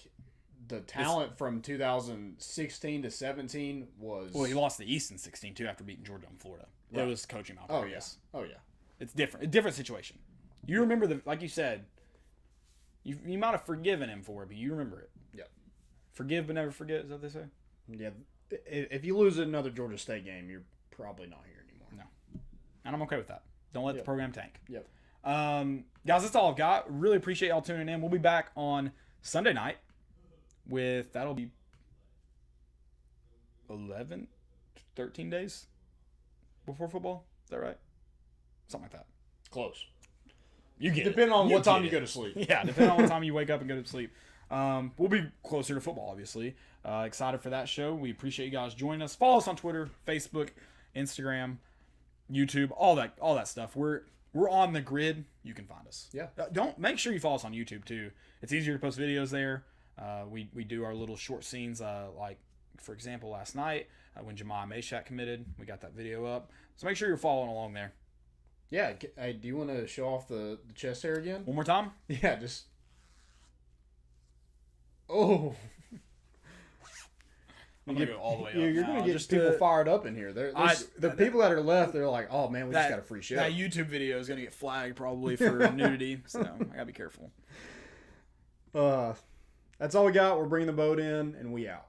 the talent from 2016 to 17 was. Well, he lost the East in 16 too after beating Georgia and Florida. Right. It was coaching malpractice. Oh yeah. It's different. A different situation. You remember like you said. You might have forgiven him for it, but you remember it. Yeah. Forgive but never forget. Is that what they say? Yeah. If you lose another Georgia State game, you're probably not here anymore. No. And I'm okay with that. Don't let the program tank. Yep. Guys, that's all I've got. Really appreciate y'all tuning in. We'll be back on Sunday night that'll be 13 days before football. Is that right? Something like that. Close. You get Depending on what time you get go to sleep. Yeah, depending on what time you wake up and go to sleep. We'll be closer to football, obviously. Excited for that show. We appreciate you guys joining us. Follow us on Twitter, Facebook, Instagram, YouTube, all that stuff. We're on the grid. You can find us. Yeah. Don't make sure you follow us on YouTube too. It's easier to post videos there. We do our little short scenes, like for example last night when Jahmai Mashack committed. We got that video up. So make sure you're following along there. Yeah. Hey, do you want to show off the chest hair again? One more time. Yeah. Just. Oh. I'm gonna go all the way up. You're now. gonna get Just people fired up in here. The people that are left, they're like, "Oh man, we just got a free show." That YouTube video is gonna get flagged probably for nudity, so I gotta be careful. That's all we got. We're bringing the boat in, and we out.